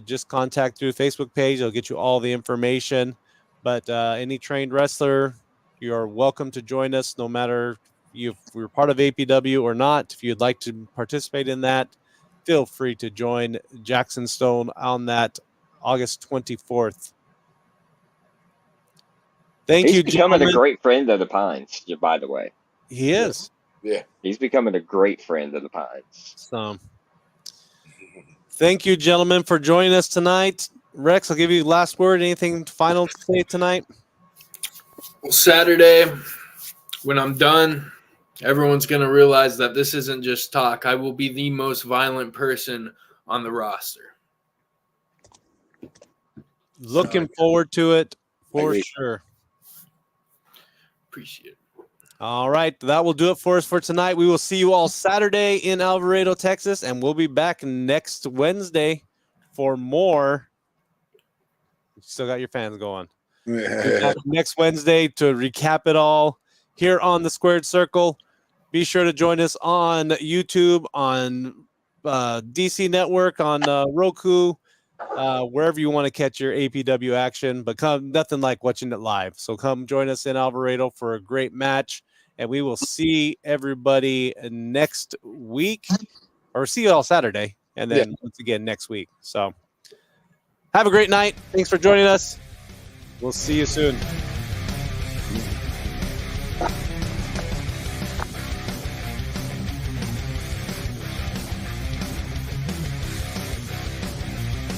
[SPEAKER 1] Just contact through the Facebook page. They'll get you all the information. But any trained wrestler, you are welcome to join us, no matter if you're part of APW or not. If you'd like to participate in that, feel free to join Jackson Stone on that August 24th.
[SPEAKER 2] He's becoming a great friend of the Pines, by the way.
[SPEAKER 1] He is.
[SPEAKER 3] Yeah.
[SPEAKER 2] He's becoming a great friend of the Pines.
[SPEAKER 1] So, thank you, gentlemen, for joining us tonight. Rex, I'll give you the last word. Anything final to say tonight?
[SPEAKER 6] Well, Saturday, when I'm done, everyone's going to realize that this isn't just talk. I will be the most violent person on the roster.
[SPEAKER 1] Looking forward to it for sure.
[SPEAKER 6] Appreciate it.
[SPEAKER 1] All right, that will do it for us for tonight. We will see you all Saturday in Alvarado, Texas, and we'll be back next Wednesday for more still got your fans going. Next Wednesday to recap it all here on the Squared Circle. Be sure to join us on YouTube, on DC Network, on Roku, wherever you want to catch your APW action. But nothing like watching it live. So come join us in Alvarado for a great match, and we will see everybody next week, or see you all Saturday, and then once again next week. So have a great night. Thanks for joining us. We'll see you soon.